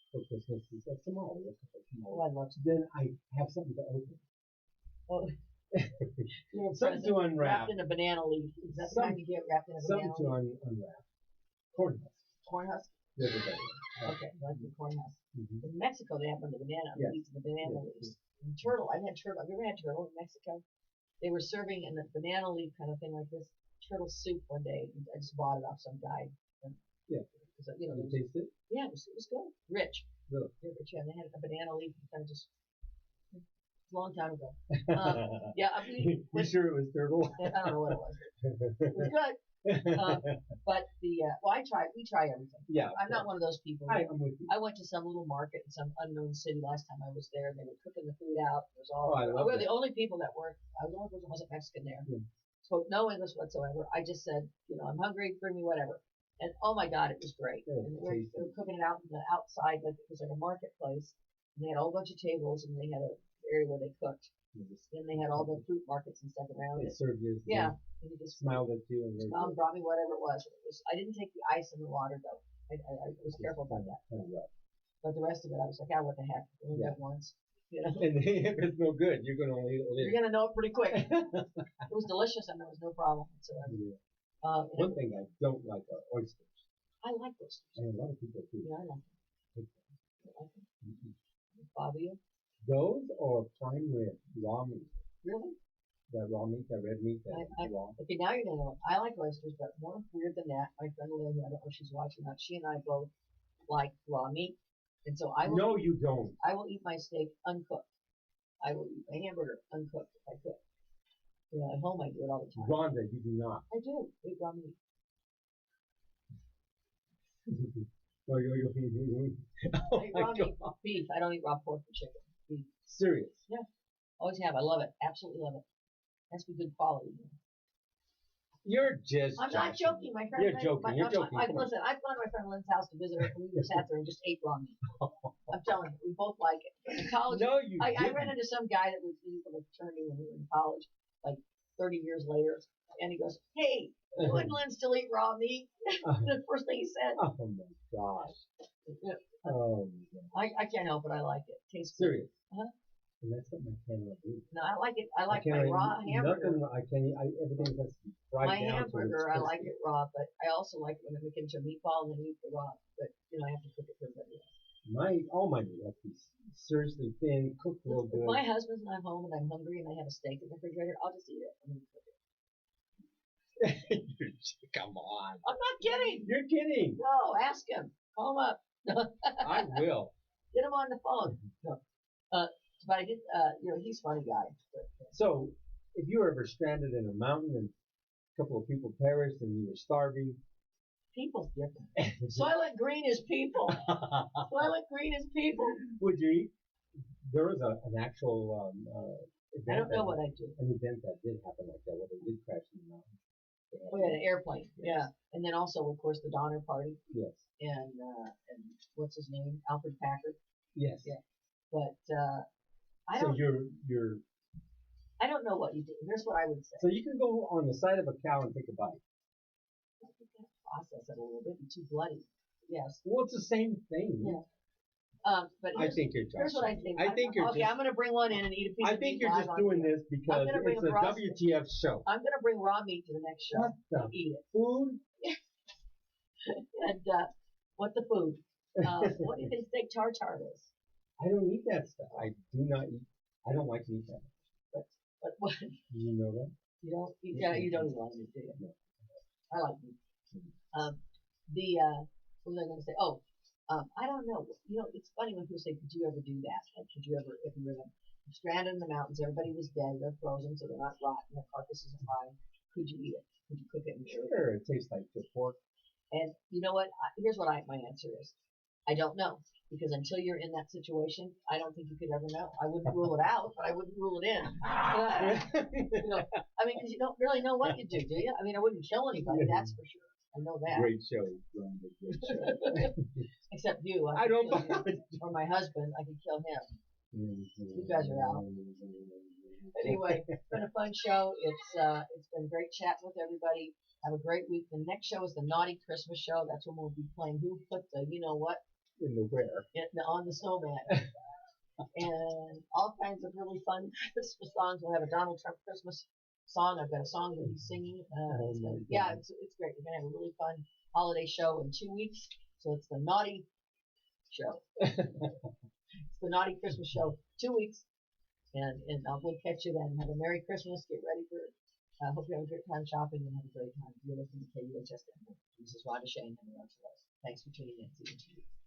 for Christmas is a tamale. Oh, I love it. Then I have something to open. Oh. Something to unwrap. Wrapped in a banana leaf. Is that the kind you get wrapped in a banana leaf? Something to unwrap. Corn husk. Corn husk? everybody. Okay, like the cornhusk. Mm-hmm. In Mexico, they have on the banana Yes. leaves, the banana Yes. leaves. And turtle, I've had turtle. Have you ever had turtle in Mexico? They were serving in a banana leaf kind of thing like this turtle soup one day. And I just bought it off some guy. And, Yeah. so, you know, You taste it? yeah, it was good. Rich. Really? Yeah, rich. Yeah, and they had a banana leaf and kind of just a long time ago. Yeah, I mean, You sure it was turtle? I don't know what it was. It was good. But we try everything. Yeah. I'm not one of those people. I'm with you. I went to some little market in some unknown city last time I was there. And they were cooking the food out. It was all. I love we were that. the only people that were. I was the only person who wasn't Mexican there. Yeah. Spoke no English whatsoever. I just said, I'm hungry. Bring me whatever. And oh my God, it was great. Yeah, And they were cooking it out in the outside, like it was like a marketplace. And they had a whole bunch of tables, and they had an area where they cooked. Then they had all the fruit markets and stuff around They it. served you. Yeah. And he just Smiled at you. And smiled and brought me whatever it was. I didn't take the ice in the water though. I was careful about that. But the rest of it, I was like, what the heck? I only did it once. And if it's no good, you're going to only live. You're gonna know it pretty quick. It was delicious, and there was no problem whatsoever. Yeah. One thing I don't like are oysters. I like oysters. And a lot of people do. Yeah, I like them. I like them. Bother you? Those or prime rib, raw meat. Really? That raw meat, that red meat, that raw. Okay, now you're gonna know. I like oysters, but more weird than that, my friend Lynn, who I don't know if she's watching that, she and I both like raw meat, and so I will. No, you don't. I will eat my steak uncooked. I will eat my hamburger uncooked if I could. At home I do it all the time. Rhonda, you do not. I do eat raw meat. Oh I eat raw meat, beef. I don't eat raw pork or chicken. Beef. Serious? Yeah. Always have. I love it. Absolutely love it. Has to be good quality. You're just. I'm not joking. My friend. You're joking. You're joking. Listen, I've gone to my friend Lynn's house to visit her, and we just sat there and just ate raw meat. I'm telling you, we both like it. In college, No, you I didn't. ran into some guy that was in from a fraternity when we were in college, like 30 years later, and he goes, "Hey, wouldn't Lynn still eat raw meat?" The first thing he said. Oh my gosh. Yeah. Oh my gosh. I can't help it. I like it. Tastes Serious. Uh-huh. And that's something I cannot do. No, I like it. I like can't my eat raw hamburger. Nothing. I can't eat. Everything has to be fried My down. hamburger, I like it raw, but I also like it when I make it into a meatball and then eat the raw. But I have to cook it for everybody else. All my meat has to be seriously thin, cooked real If good. my husband's not home and I'm hungry and I have a steak in the refrigerator, I'll just eat it. I'm gonna cook it. Come on. I'm not kidding. You're kidding. No, ask him. Call him up. I will. Get him on the phone. No. But I did. He's a funny guy. But, So, if you were ever stranded in a mountain and a couple of people perished and you were starving, people's different. Soylent Green is people. Soylent Green is people. would you eat? There was an actual event. I don't know what I do. An event that did happen like that, where they did crash in the mountain. Oh yeah, an airplane. Yes. Yeah, and then also, of course, the Donner Party Yes. and what's his name, Alfred Packard. Yes. Yeah. But I So don't. you're. I don't know what you do. Here's what I would say. So you can go on the side of a cow and take a bite. I think I process it a little bit. It's too bloody. Yes. Well, it's the same thing. Yeah. But I think you're here's what I think. I think you're okay. I'm going to bring one in and eat a piece. I of think meat you're live just on doing here. this because gonna bring it's a a broth- WTF show. I'm going to bring raw meat to the next show. What the and eat it. food? And what the food? What do you think steak tartare is? I don't eat that stuff. I do not eat. I don't like to eat that. But what? Do you know that? You don't? You don't eat raw meat, do you? No. I like meat. What was I going to say? Oh, I don't know. It's funny when people say, "Could you ever do that?" Like, could you ever, if you were stranded in the mountains, everybody was dead, they're frozen, so they're not rotten, the carcasses are fine. Could you eat it? Could you cook it and eat it? Sure, it tastes like the pork. And you know what? Here's what my answer is. I don't know. Because until you're in that situation, I don't think you could ever know. I wouldn't rule it out, but I wouldn't rule it in. Because you don't really know what you do you? I mean, I wouldn't kill anybody, that's for sure. I know that. Great show, Rhonda. Great show. Except you. I don't. Or my husband, I could kill him. You guys are out. Anyway, it's been a fun show. It's been great chatting with everybody. Have a great week. The next show is the Naughty Christmas Show. That's when we'll be playing Who Put the You Know What In the where? On the snowman. And all kinds of really fun Christmas songs. We'll have a Donald Trump Christmas song. I've got a song that he's singing. It's great. We're gonna have a really fun holiday show in 2 weeks. So it's the naughty show. It's the naughty Christmas show. 2 weeks. And we'll catch you then. Have a Merry Christmas. Get ready for it. I hope you have a good time shopping and have a great time. You're listening to KUHS Denver. This is Rhonda Shane and the rest of us. Thanks for tuning in. See you in 2 weeks.